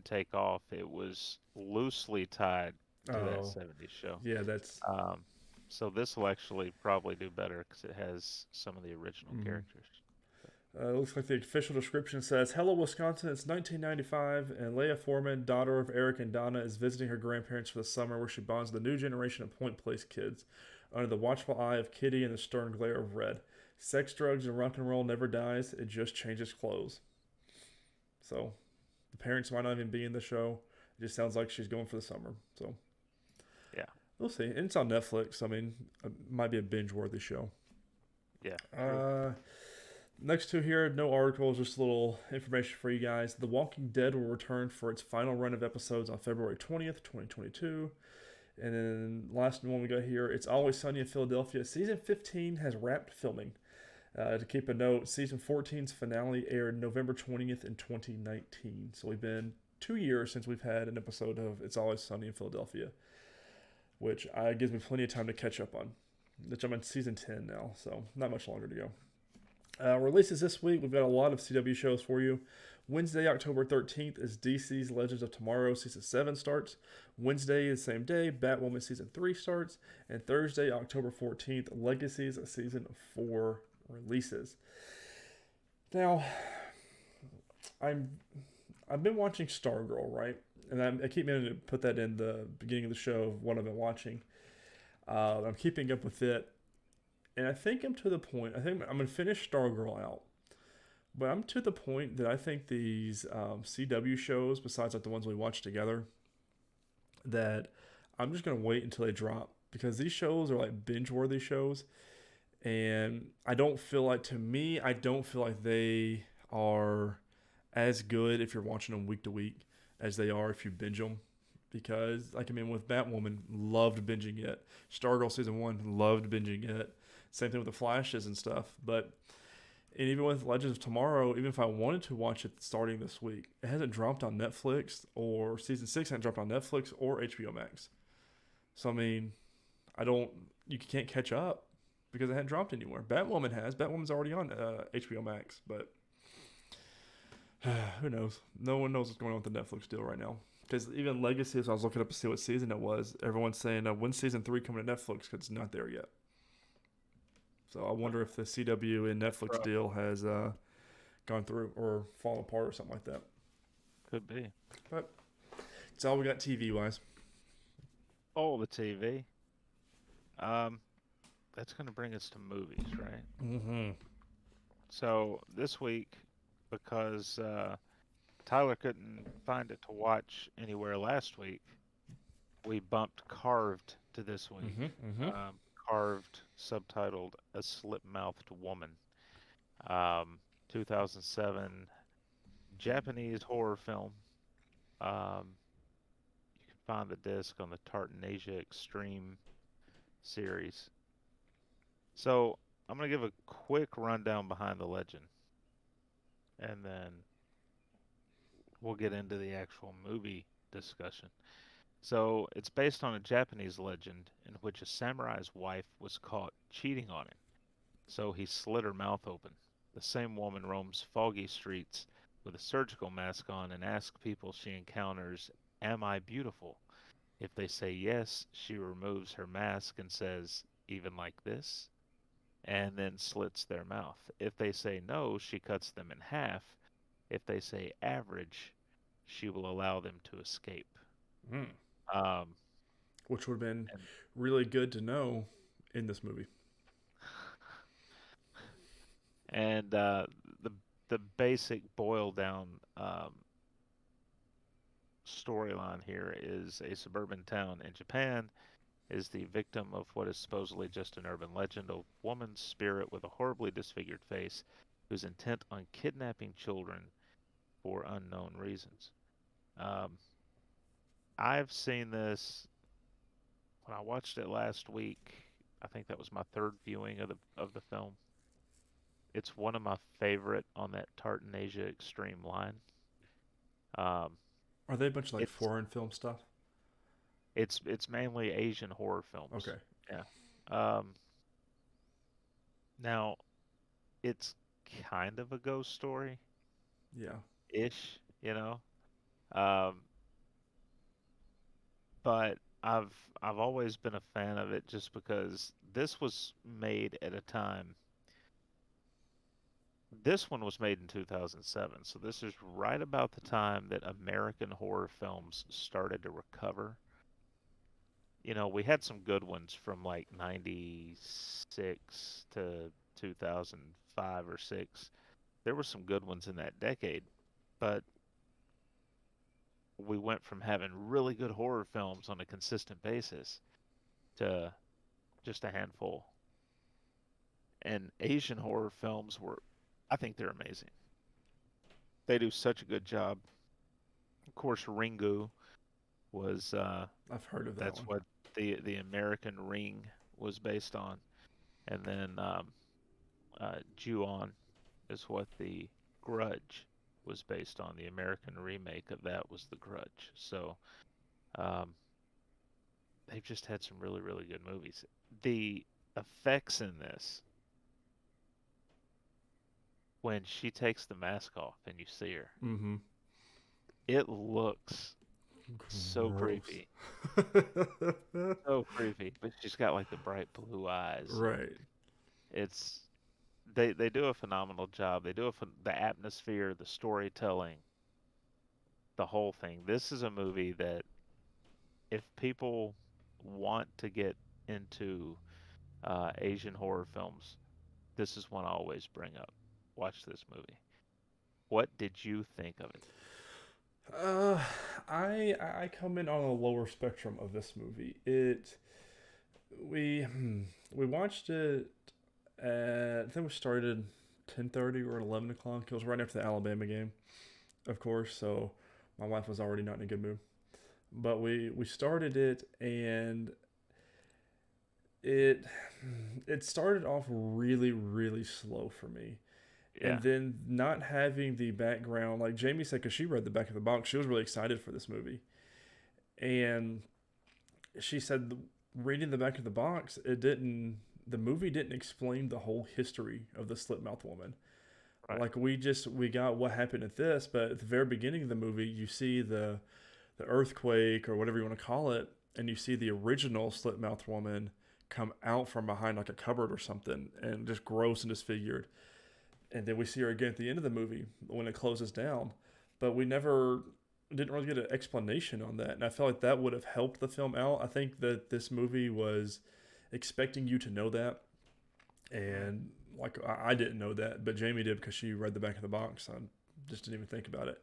[SPEAKER 2] take off. It was loosely tied to that 70s show.
[SPEAKER 1] Yeah, that's.
[SPEAKER 2] So this will actually probably do better because it has some of the original characters.
[SPEAKER 1] Looks like the official description says, "Hello, Wisconsin. It's 1995, and Leia Foreman, daughter of Eric and Donna, is visiting her grandparents for the summer, where she bonds with the new generation of Point Place kids, under the watchful eye of Kitty and the stern glare of Red. Sex, drugs, and rock and roll never dies. It just changes clothes." So, the parents might not even be in the show. It just sounds like she's going for the summer. So,
[SPEAKER 2] yeah,
[SPEAKER 1] we'll see. And it's on Netflix. I mean, it might be a binge-worthy show.
[SPEAKER 2] Yeah.
[SPEAKER 1] Next two here, no articles, just a little information for you guys. The Walking Dead will return for its final run of episodes on February 20th, 2022. And then last one we got here, It's Always Sunny in Philadelphia. Season 15 has wrapped filming. To keep a note, Season 14's finale aired November 20th in 2019. So we've been 2 years since we've had an episode of It's Always Sunny in Philadelphia, which gives me plenty of time to catch up on. Which I'm on Season 10 now, so not much longer to go. Releases this week, we've got a lot of CW shows for you. Wednesday, October 13th is DC's Legends of Tomorrow Season 7 starts. Wednesday, the same day, Batwoman Season 3 starts. And Thursday, October 14th, Legacies Season 4 releases. Now, I've been watching Stargirl, right? And I keep meaning to put that in the beginning of the show of what I've been watching. I'm keeping up with it. And I think I'm to the point, I think I'm going to finish Stargirl out. But I'm to the point that I think these CW shows, besides like the ones we watch together, that I'm just going to wait until they drop. Because these shows are like binge-worthy shows. And I don't feel like they are as good if you're watching them week to week as they are if you binge them. Because, like, I mean, with Batwoman, loved binging it. Stargirl Season 1, loved binging it. Same thing with the Flashes and stuff. And even with Legends of Tomorrow, even if I wanted to watch it starting this week, it hasn't dropped on Netflix, or Season 6 hasn't dropped on Netflix or HBO Max. So, I mean, you can't catch up because it hadn't dropped anywhere. Batwoman has. Batwoman's already on HBO Max, but who knows? No one knows what's going on with the Netflix deal right now. Because even Legacy, as I was looking up to see what season it was, everyone's saying, when's Season 3 coming to Netflix? Because it's not there yet. So I wonder if the CW and Netflix deal has gone through or fallen apart or something like that.
[SPEAKER 2] Could be.
[SPEAKER 1] But it's all we got TV-wise.
[SPEAKER 2] Oh, the TV. that's going to bring us to movies, right?
[SPEAKER 1] Mm-hmm.
[SPEAKER 2] So this week, because Tyler couldn't find it to watch anywhere last week, we bumped Carved to this week.
[SPEAKER 1] Mm-hmm. Mm-hmm.
[SPEAKER 2] Carved, subtitled A Slip-Mouthed Woman. Um, 2007 Japanese horror film. Um, you can find the disc on the Tartan Asia Extreme series. So I'm going to give a quick rundown behind the legend, and then we'll get into the actual movie discussion. So it's based on a Japanese legend in which a samurai's wife was caught cheating on him. So he slit her mouth open. The same woman roams foggy streets with a surgical mask on and asks people she encounters, "Am I beautiful?" If they say yes, she removes her mask and says, "Even like this?" and then slits their mouth. If they say no, she cuts them in half. If they say average, she will allow them to escape.
[SPEAKER 1] Mm.
[SPEAKER 2] Um,
[SPEAKER 1] Which would have been
[SPEAKER 2] and
[SPEAKER 1] really good to know in this movie.
[SPEAKER 2] and the the basic boil down storyline here is a suburban town in Japan is the victim of what is supposedly just an urban legend, a woman's spirit with a horribly disfigured face who's intent on kidnapping children for unknown reasons. Um, I've seen this when I watched it last week. I think that was my third viewing of the film. It's one of my favorite on that Tartan Asia Extreme line. Um,
[SPEAKER 1] Are they a bunch of like
[SPEAKER 2] it's
[SPEAKER 1] foreign film stuff?
[SPEAKER 2] it's mainly Asian horror films.
[SPEAKER 1] Okay.
[SPEAKER 2] Yeah. Um, now it's kind of a ghost story
[SPEAKER 1] Yeah.
[SPEAKER 2] ish, you know. Um, but I've always been a fan of it just because this was made at a time. This one was made in 2007, so this is right about the time that American horror films started to recover. We had some good ones from like 96 to 2005 or 6. There were some good ones in that decade, but we went from having really good horror films on a consistent basis to just a handful. And Asian horror films I think they're amazing. They do such a good job. Of course, Ringu was
[SPEAKER 1] I've heard of that
[SPEAKER 2] that's
[SPEAKER 1] one.
[SPEAKER 2] what the American Ring was based on, and then Ju-on is what the Grudge was based on. The American remake of that was The Grudge. So um, they've just had some really, really good movies. The effects in this, when she takes the mask off and you see her,
[SPEAKER 1] Mm-hmm.
[SPEAKER 2] it looks so
[SPEAKER 1] Gross.
[SPEAKER 2] creepy. So creepy. But she's got like the bright blue eyes. And
[SPEAKER 1] Right.
[SPEAKER 2] it's they do a phenomenal job. They do the atmosphere, the storytelling, the whole thing. This is a movie that if people want to get into Asian horror films, this is one I always bring up. Watch this movie. What did you think of it?
[SPEAKER 1] Uh, I come in on a lower spectrum of this movie. We watched it at, I think we started 10:30 or 11 o'clock. It was right after the Alabama game, of course. So my wife was already not in a good mood. But we started it, and it it started off really really slow for me,
[SPEAKER 2] Yeah,
[SPEAKER 1] and then not having the background, like Jamie said, because she read the back of the box, she was really excited for this movie, and she said reading the back of the box, the movie didn't explain the whole history of the slit mouth woman.
[SPEAKER 2] right.
[SPEAKER 1] Like we got what happened at this, but at the very beginning of the movie, you see the earthquake or whatever you want to call it, and you see the original slit mouthed woman come out from behind like a cupboard or something, and just gross and disfigured. And then we see her again at the end of the movie when it closes down, but we never didn't really get an explanation on that, and I felt like that would have helped the film out. I think that this movie was, expecting you to know that, and like I didn't know that, but Jamie did because she read the back of the box. I just didn't even think about it.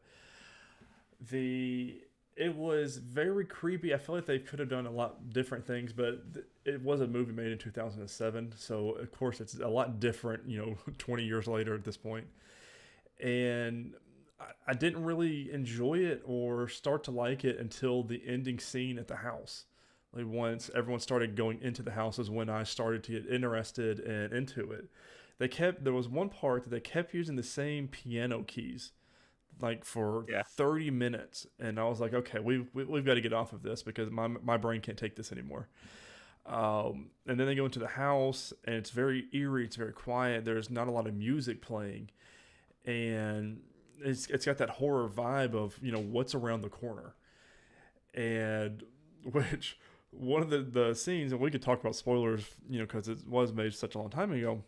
[SPEAKER 1] The It was very creepy. I feel like they could have done a lot different things, but it was a movie made in 2007, so of course it's a lot different. 20 years later at this point, and I didn't really enjoy it or start to like it until the ending scene at the house. Like once everyone started going into the house is when I started to get interested and into it. There was one part that they kept using the same piano keys like for
[SPEAKER 2] Yeah.
[SPEAKER 1] 30 minutes, and I was like, okay, we've got to get off of this because my brain can't take this anymore. And then they go into the house, and it's very eerie, it's very quiet, there's not a lot of music playing, and it's got that horror vibe of what's around the corner, and which one of the scenes, and we could talk about spoilers, because it was made such a long time ago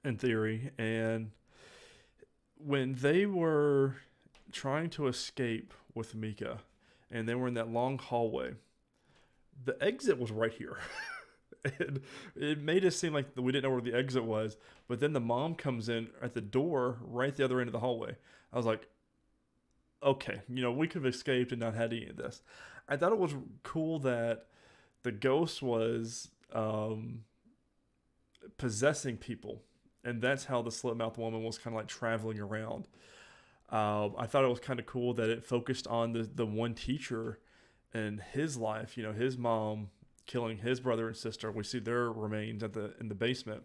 [SPEAKER 1] in theory, and when they were trying to escape with Mika and they were in that long hallway, the exit was right here. And it made us seem like we didn't know where the exit was, but then the mom comes in at the door right at the other end of the hallway. I was like, okay, we could have escaped and not had any of this. I thought it was cool that the ghost was possessing people, and that's how the slit mouth woman was kind of like traveling around. I thought it was kind of cool that it focused on the one teacher and his life. His mom killing his brother and sister. We see their remains in the basement,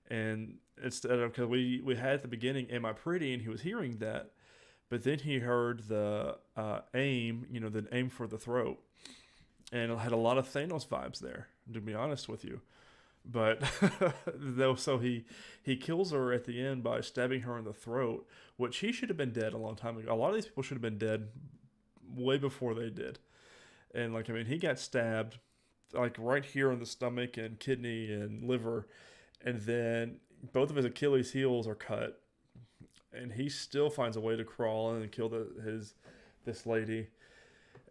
[SPEAKER 1] and instead of because we had at the beginning, "Am I pretty?" and he was hearing that, but then he heard the aim, the aim for the throat, and it had a lot of Thanos vibes there. To be honest with you, but though, so he kills her at the end by stabbing her in the throat, which he should have been dead a long time ago. A lot of these people should have been dead way before they did. And he got stabbed like right here in the stomach and kidney and liver, and then both of his Achilles heels are cut, and he still finds a way to crawl in and kill this lady.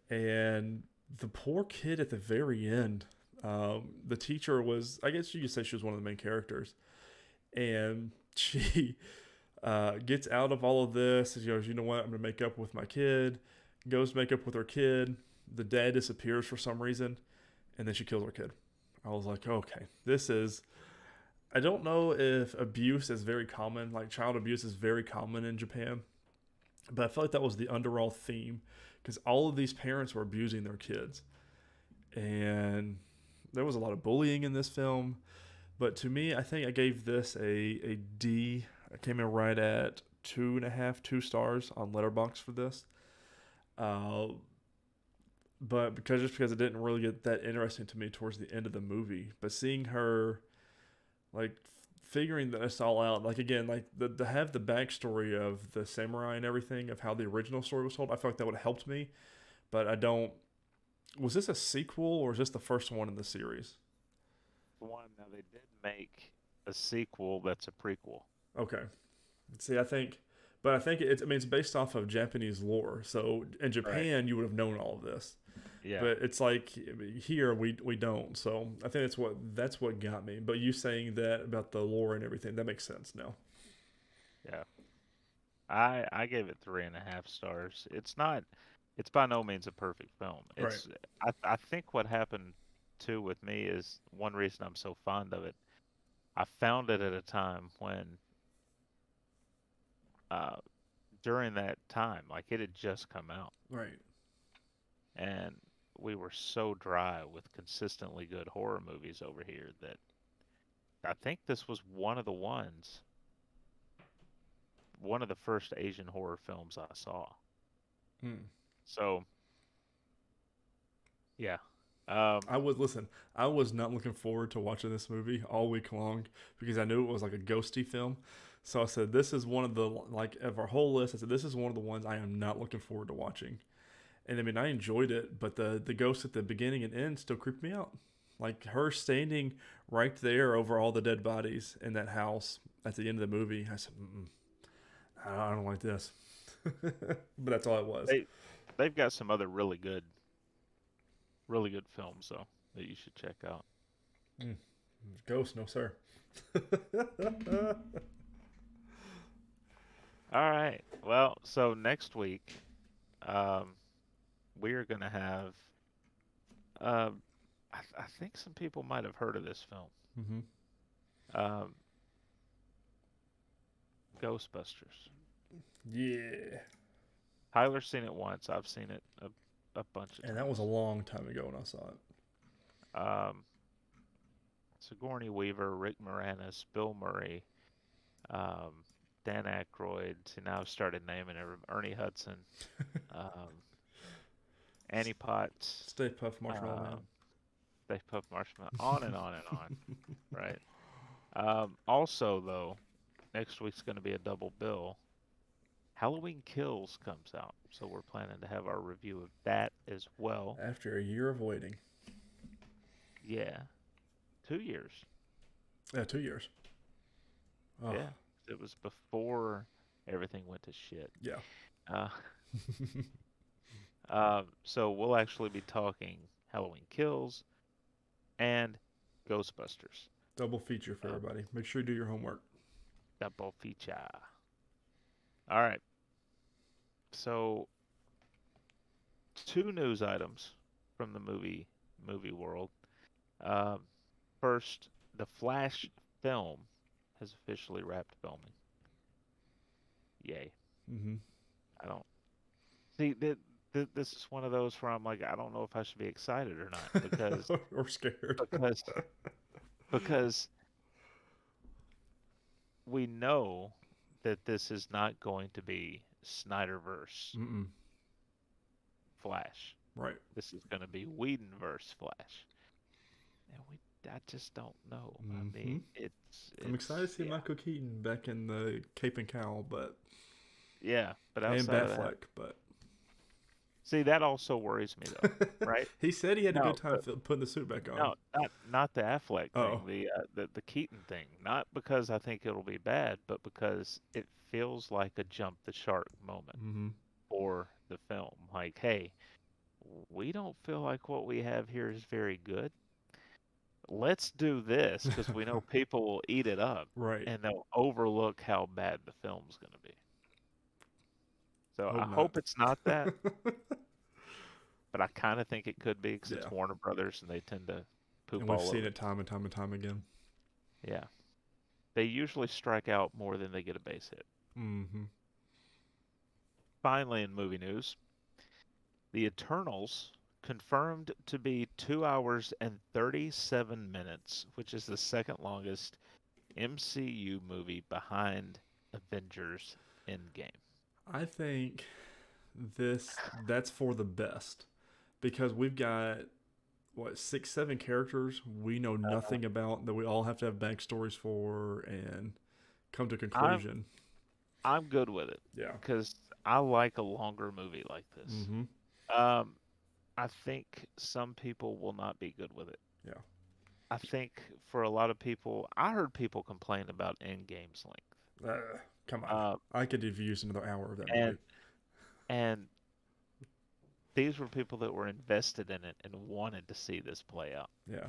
[SPEAKER 1] And the poor kid at the very end, the teacher was, I guess you could say she was one of the main characters, and she gets out of all of this. She goes, you know what? I'm gonna make up with my kid. Goes to make up with her kid. The dad disappears for some reason, and then she kills her kid. I was like, okay, this is. I don't know if abuse is very common, like child abuse is very common in Japan, but I felt like that was the underall theme because all of these parents were abusing their kids, and there was a lot of bullying in this film. But to me, I think I gave this a D. I came in right at 2.5, 2 stars on Letterboxd for this. Uh, but because it didn't really get that interesting to me towards the end of the movie. But seeing her like figuring this all out, like again, like the have the backstory of the samurai and everything of how the original story was told, I feel like that would have helped me. But I don't. Was this a sequel or is this the first one in the series?
[SPEAKER 2] One, now they did make a sequel that's a prequel.
[SPEAKER 1] Okay. See, I think it's. I mean, it's based off of Japanese lore. So in
[SPEAKER 2] Right.
[SPEAKER 1] Japan, you would have known all of this,
[SPEAKER 2] Yeah.
[SPEAKER 1] but it's like here we don't. So I think that's what got me. But you saying that about the lore and everything, that makes sense now.
[SPEAKER 2] Yeah. I gave it 3.5 stars. It's by no means a perfect film.
[SPEAKER 1] Right.
[SPEAKER 2] I think what happened too with me is one reason I'm so fond of it. I found it at a time when uh during that time, like it had just come out,
[SPEAKER 1] Right.
[SPEAKER 2] and we were so dry with consistently good horror movies over here that I think this was one of the first Asian horror films I saw.
[SPEAKER 1] Hmm.
[SPEAKER 2] So yeah. Um,
[SPEAKER 1] I would listen. I was not looking forward to watching this movie all week long because I knew it was like a ghosty film. So I said, "This is one of the like of our whole list." I said, "This is one of the ones I am not looking forward to watching." And I mean, I enjoyed it, but the ghost at the beginning and end still creeped me out. Like her standing right there over all the dead bodies in that house at the end of the movie. I said, mm I don't like this. But that's all it was.
[SPEAKER 2] they they've got some other really good films though that you should check out.
[SPEAKER 1] Mm. Ghost, no sir.
[SPEAKER 2] All right. Well, so next week, um, we are gonna have. Um, I think some people might have heard of this film.
[SPEAKER 1] Hmm.
[SPEAKER 2] Um, Ghostbusters.
[SPEAKER 1] Yeah.
[SPEAKER 2] Tyler's seen it once. I've seen it a bunch of
[SPEAKER 1] And that was a
[SPEAKER 2] times.
[SPEAKER 1] long time ago when I saw it.
[SPEAKER 2] Um, Sigourney Weaver, Rick Moranis, Bill Murray, um, Dan Aykroyd. See, now I've started naming everybody. Ernie Hudson, um, Annie Potts,
[SPEAKER 1] Stay Puft Marshmallow Man.
[SPEAKER 2] um, Stay Puft Marshmallow, on and on and on. Right. Also, though, next week's going to be a double bill. Halloween Kills comes out, so we're planning to have our review of that as well.
[SPEAKER 1] After a year of waiting.
[SPEAKER 2] Yeah, 2 years.
[SPEAKER 1] Yeah, 2 years. Oh,
[SPEAKER 2] Yeah, it was before everything went to shit.
[SPEAKER 1] yeah.
[SPEAKER 2] Uh, so we'll actually be talking Halloween Kills and Ghostbusters.
[SPEAKER 1] Double feature for
[SPEAKER 2] Uh,
[SPEAKER 1] everybody. Make sure you do your homework.
[SPEAKER 2] Double feature. All right. So two news items from the movie world. Um, First, the Flash film has officially wrapped filming. Yay!
[SPEAKER 1] Hmm.
[SPEAKER 2] I don't see that. This is one of those where I'm like, I don't know if I should be excited or not
[SPEAKER 1] Or scared.
[SPEAKER 2] because because we know that this is not going to be Snyderverse
[SPEAKER 1] Mm-mm.
[SPEAKER 2] Flash.
[SPEAKER 1] Right.
[SPEAKER 2] This is going to be Whedonverse Flash, and I just don't know. I
[SPEAKER 1] Hmm.
[SPEAKER 2] mean, it's
[SPEAKER 1] I'm excited to see
[SPEAKER 2] yeah,
[SPEAKER 1] Michael Keaton back in the Cape and Cowl, but
[SPEAKER 2] yeah. But
[SPEAKER 1] and
[SPEAKER 2] outside of that,
[SPEAKER 1] Batfleck, but
[SPEAKER 2] see, that also worries me though, right?
[SPEAKER 1] he said he had a good
[SPEAKER 2] No,
[SPEAKER 1] time putting the suit back on.
[SPEAKER 2] no, not the Affleck
[SPEAKER 1] Oh.
[SPEAKER 2] thing, the Keaton thing. Not because I think it'll be bad, but because it feels like a jump the shark moment
[SPEAKER 1] Hmm.
[SPEAKER 2] for the film. Like, hey, we don't feel like what we have here is very good. Let's do this because we know people will eat it up
[SPEAKER 1] Right.
[SPEAKER 2] and they'll overlook how bad the film's going to be. So I
[SPEAKER 1] Hope not.
[SPEAKER 2] hope it's not that, but I kind of think it could be because
[SPEAKER 1] Yeah.
[SPEAKER 2] it's Warner Brothers and they tend to
[SPEAKER 1] And
[SPEAKER 2] poop
[SPEAKER 1] we've
[SPEAKER 2] all
[SPEAKER 1] seen
[SPEAKER 2] over.
[SPEAKER 1] it time and time and time again.
[SPEAKER 2] Yeah. They usually strike out more than they get a base hit.
[SPEAKER 1] Hmm.
[SPEAKER 2] Finally, in movie news, The Eternals confirmed to be 2 hours and 37 minutes, which is the second longest MCU movie behind Avengers Endgame.
[SPEAKER 1] I think that's for the best because we've got what 6, 7 characters we know
[SPEAKER 2] Uh,
[SPEAKER 1] nothing about that we all have to have backstories for and come to
[SPEAKER 2] I'm
[SPEAKER 1] conclusion.
[SPEAKER 2] I'm good with it
[SPEAKER 1] Yeah.
[SPEAKER 2] because I like a longer movie like this.
[SPEAKER 1] Hmm.
[SPEAKER 2] Um, I think some people will not be good with it.
[SPEAKER 1] Yeah.
[SPEAKER 2] I think for a lot of people, I heard people complain about Endgame's length.
[SPEAKER 1] Come on.
[SPEAKER 2] Um,
[SPEAKER 1] I could have used another hour of that movie.
[SPEAKER 2] and and these were people that were invested in it and wanted to see this play out.
[SPEAKER 1] Yeah.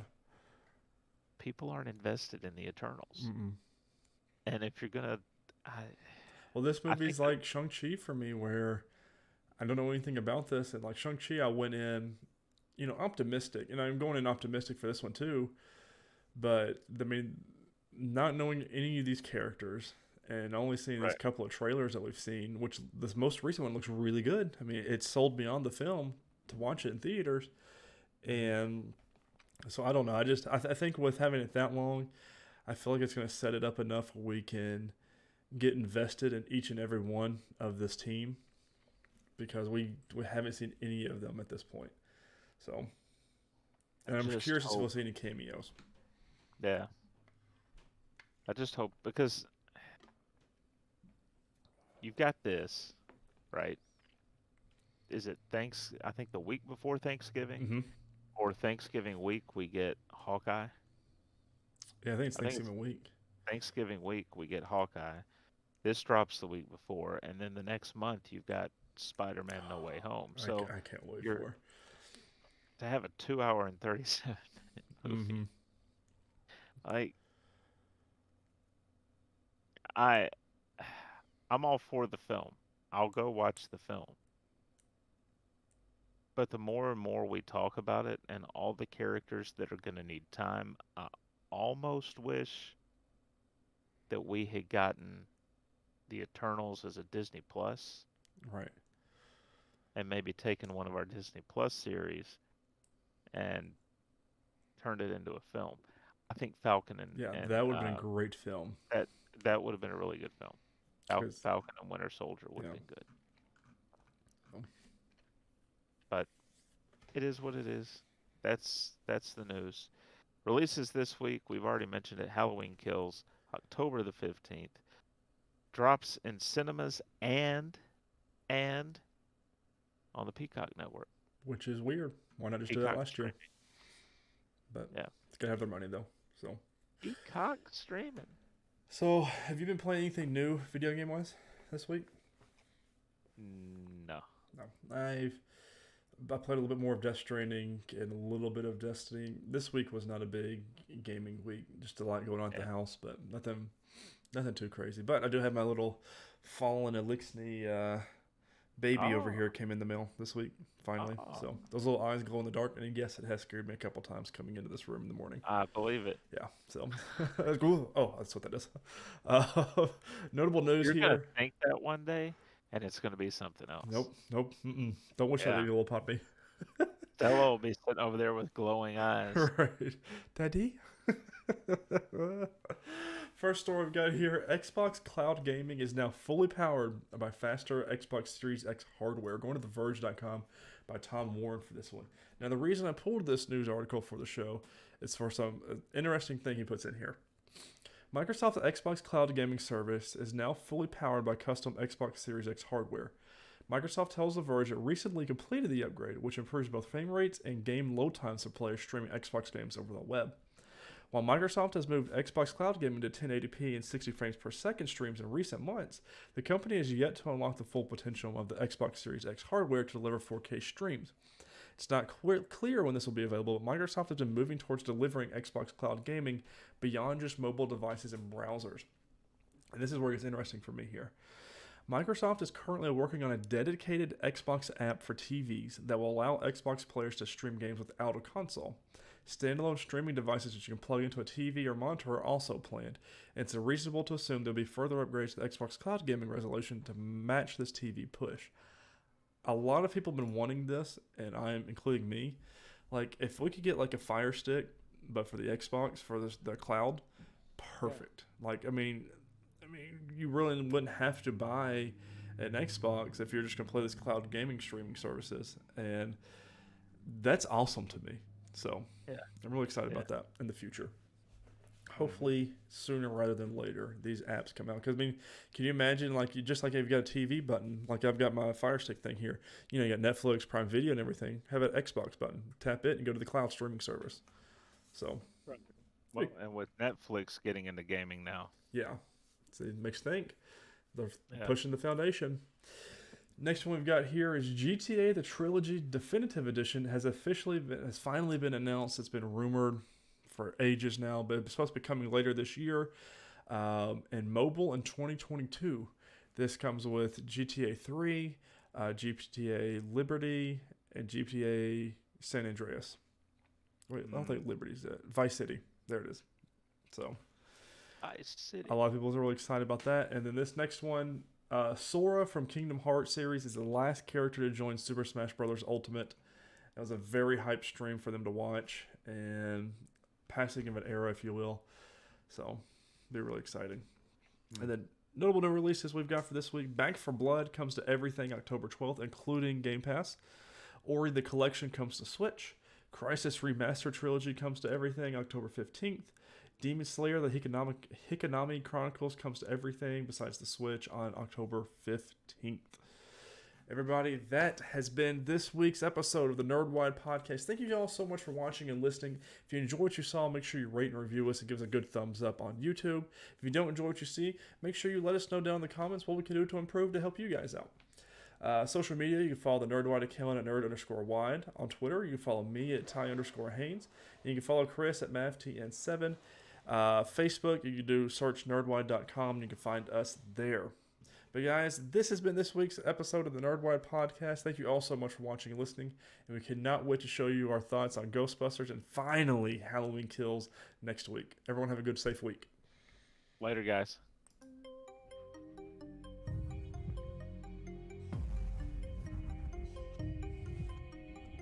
[SPEAKER 2] People aren't invested in the Eternals,
[SPEAKER 1] Mm-mm.
[SPEAKER 2] and if you're gonna, I
[SPEAKER 1] Well, this
[SPEAKER 2] I think
[SPEAKER 1] movie's
[SPEAKER 2] that
[SPEAKER 1] like Shang-Chi for me, where I don't know anything about this. And like Shang-Chi, I went in, optimistic. And I'm going in optimistic for this one too. But, I mean, not knowing any of these characters and only seeing these
[SPEAKER 2] right,
[SPEAKER 1] couple of trailers that we've seen, which this most recent one looks really good. I mean, it sold me on the film to watch it in theaters.
[SPEAKER 2] hmm
[SPEAKER 1] And so I don't know. I think with having it that long, I feel like it's going to set it up enough where we can get invested in each and every one of this team because we haven't seen any of them at this point. So,
[SPEAKER 2] I
[SPEAKER 1] and I'm
[SPEAKER 2] just
[SPEAKER 1] curious to see if we'll
[SPEAKER 2] hope,
[SPEAKER 1] see any cameos.
[SPEAKER 2] yeah, I just hope because you've got this, right? Is it thanks? I think the week before Thanksgiving
[SPEAKER 1] Hmm.
[SPEAKER 2] or Thanksgiving week we get Hawkeye.
[SPEAKER 1] Yeah, I think it's
[SPEAKER 2] I think it's
[SPEAKER 1] Thanksgiving week.
[SPEAKER 2] Thanksgiving week we get Hawkeye. This drops the week before, and then the next month you've got Spider-Man No Way Home. So
[SPEAKER 1] I can't wait
[SPEAKER 2] you're
[SPEAKER 1] for.
[SPEAKER 2] to have a 2 hour and 37 minute movie.
[SPEAKER 1] Hmm.
[SPEAKER 2] Like I I'm all for the film. I'll go watch the film. But the more and more we talk about it and all the characters that are going to need time, I almost wish that we had gotten the Eternals as a Disney Plus
[SPEAKER 1] Right.
[SPEAKER 2] and maybe taken one of our Disney Plus series and turned it into a film. I think Falcon
[SPEAKER 1] Yeah,
[SPEAKER 2] and
[SPEAKER 1] that would have been a great film.
[SPEAKER 2] that that would have been a really good film.
[SPEAKER 1] Because
[SPEAKER 2] Falcon and Winter Soldier would
[SPEAKER 1] yeah,
[SPEAKER 2] have been good.
[SPEAKER 1] um,
[SPEAKER 2] But it is what it is. That's the news. Releases this week. We've already mentioned it. Halloween Kills, October the 15th. Drops in cinemas and on the Peacock network.
[SPEAKER 1] which is weird. Why not just do that
[SPEAKER 2] Peacock
[SPEAKER 1] last year?
[SPEAKER 2] streaming.
[SPEAKER 1] But
[SPEAKER 2] Yeah.
[SPEAKER 1] it's gonna have their money though. So.
[SPEAKER 2] Peacock streaming.
[SPEAKER 1] So, have you been playing anything new, video game wise, this week?
[SPEAKER 2] No.
[SPEAKER 1] No. I played a little bit more of Death Stranding and a little bit of Destiny. This week was not a big gaming week. Just a lot going on at the house, but nothing too crazy. But I do have my little Fallen Elixir baby over here came in the mail this week, finally. So those little eyes glow in the dark. And yes, it has scared me a couple times coming into this room in the morning.
[SPEAKER 2] I believe it.
[SPEAKER 1] Yeah, so that's cool. Oh, that's what that is. Notable news
[SPEAKER 2] You're
[SPEAKER 1] here.
[SPEAKER 2] gonna think that one day, and it's gonna be something else.
[SPEAKER 1] Nope. Mm-mm. Don't wish that baby little puppy.
[SPEAKER 2] Stella will be sitting over there with glowing eyes.
[SPEAKER 1] Right, Daddy. First story we've got here: Xbox Cloud Gaming is now fully powered by faster Xbox Series X hardware. Going to TheVerge.com by Tom Warren for this one. Now, the reason I pulled this news article for the show is for some interesting thing he puts in here. Microsoft's Xbox Cloud Gaming service is now fully powered by custom Xbox Series X hardware. Microsoft tells The Verge it recently completed the upgrade, which improves both frame rates and game load times for players streaming Xbox games over the web. While Microsoft has moved Xbox Cloud Gaming to 1080p and 60 frames per second streams in recent months, the company has yet to unlock the full potential of the Xbox Series X hardware to deliver 4K streams. It's not clear when this will be available, but Microsoft has been moving towards delivering Xbox Cloud Gaming beyond just mobile devices and browsers. And this is where it gets interesting for me here. Microsoft is currently working on a dedicated Xbox app for TVs that will allow Xbox players to stream games without a console. Standalone streaming devices that you can plug into a TV or monitor are also planned, and it's reasonable to assume there will be further upgrades to the Xbox Cloud Gaming resolution to match this TV push. A lot of people have been wanting this, and I'm including me. Like, if we could get like a Fire Stick, but for the Xbox, for the cloud, perfect. Yeah. Like, I mean, you really wouldn't have to buy an Xbox if you're just gonna play this cloud gaming streaming services, and that's awesome to me. So
[SPEAKER 2] yeah,
[SPEAKER 1] I'm really excited about that in the future. Hopefully sooner rather than later, these apps come out. Because, I mean, can you imagine, like, just like if you've got a TV button, like I've got my Fire Stick thing here, you know, you got Netflix, Prime Video, and everything, have an Xbox button, tap it, and go to the cloud streaming service. So,
[SPEAKER 2] right. Well, and with Netflix getting into gaming now.
[SPEAKER 1] Yeah. So it makes you think. They're pushing the foundation. Next one we've got here is GTA: The Trilogy Definitive Edition has finally been announced. It's been rumored for ages now, but it's supposed to be coming later this year, and mobile in 2022. This comes with GTA 3, GTA Liberty, and GTA San Andreas. Wait, I don't think Liberty's it. Vice City. There it is. So,
[SPEAKER 2] Vice City.
[SPEAKER 1] A lot of people are really excited about that. And then this next one, Sora from Kingdom Hearts series is the last character to join Super Smash Bros. Ultimate. That was a very hyped stream for them to watch, and passing of an era, if you will. So, be really exciting. And then notable new releases we've got for this week: Back 4 Blood comes to everything October 12th, including Game Pass. Ori the Collection comes to Switch. Crisis Remastered Trilogy comes to everything October 15th. Demon Slayer: The Hikonami Chronicles comes to everything besides the Switch on October 15th. Everybody, that has been this week's episode of the NerdWide Podcast. Thank you all so much for watching and listening. If you enjoy what you saw, make sure you rate and review us and give us a good thumbs up on YouTube. If you don't enjoy what you see, make sure you let us know down in the comments what we can do to improve to help you guys out. Social media, you can follow the NerdWide account at nerd_wide. On Twitter, you can follow me at Ty_Haynes. And you can follow Chris at MavTN7. Facebook, you can do search nerdwide.com. You can find us there. But guys, this has been this week's episode of the NerdWide Podcast. Thank you all so much for watching and listening. And we cannot wait to show you our thoughts on Ghostbusters and finally Halloween Kills next week. Everyone have a good, safe week.
[SPEAKER 2] Later, guys.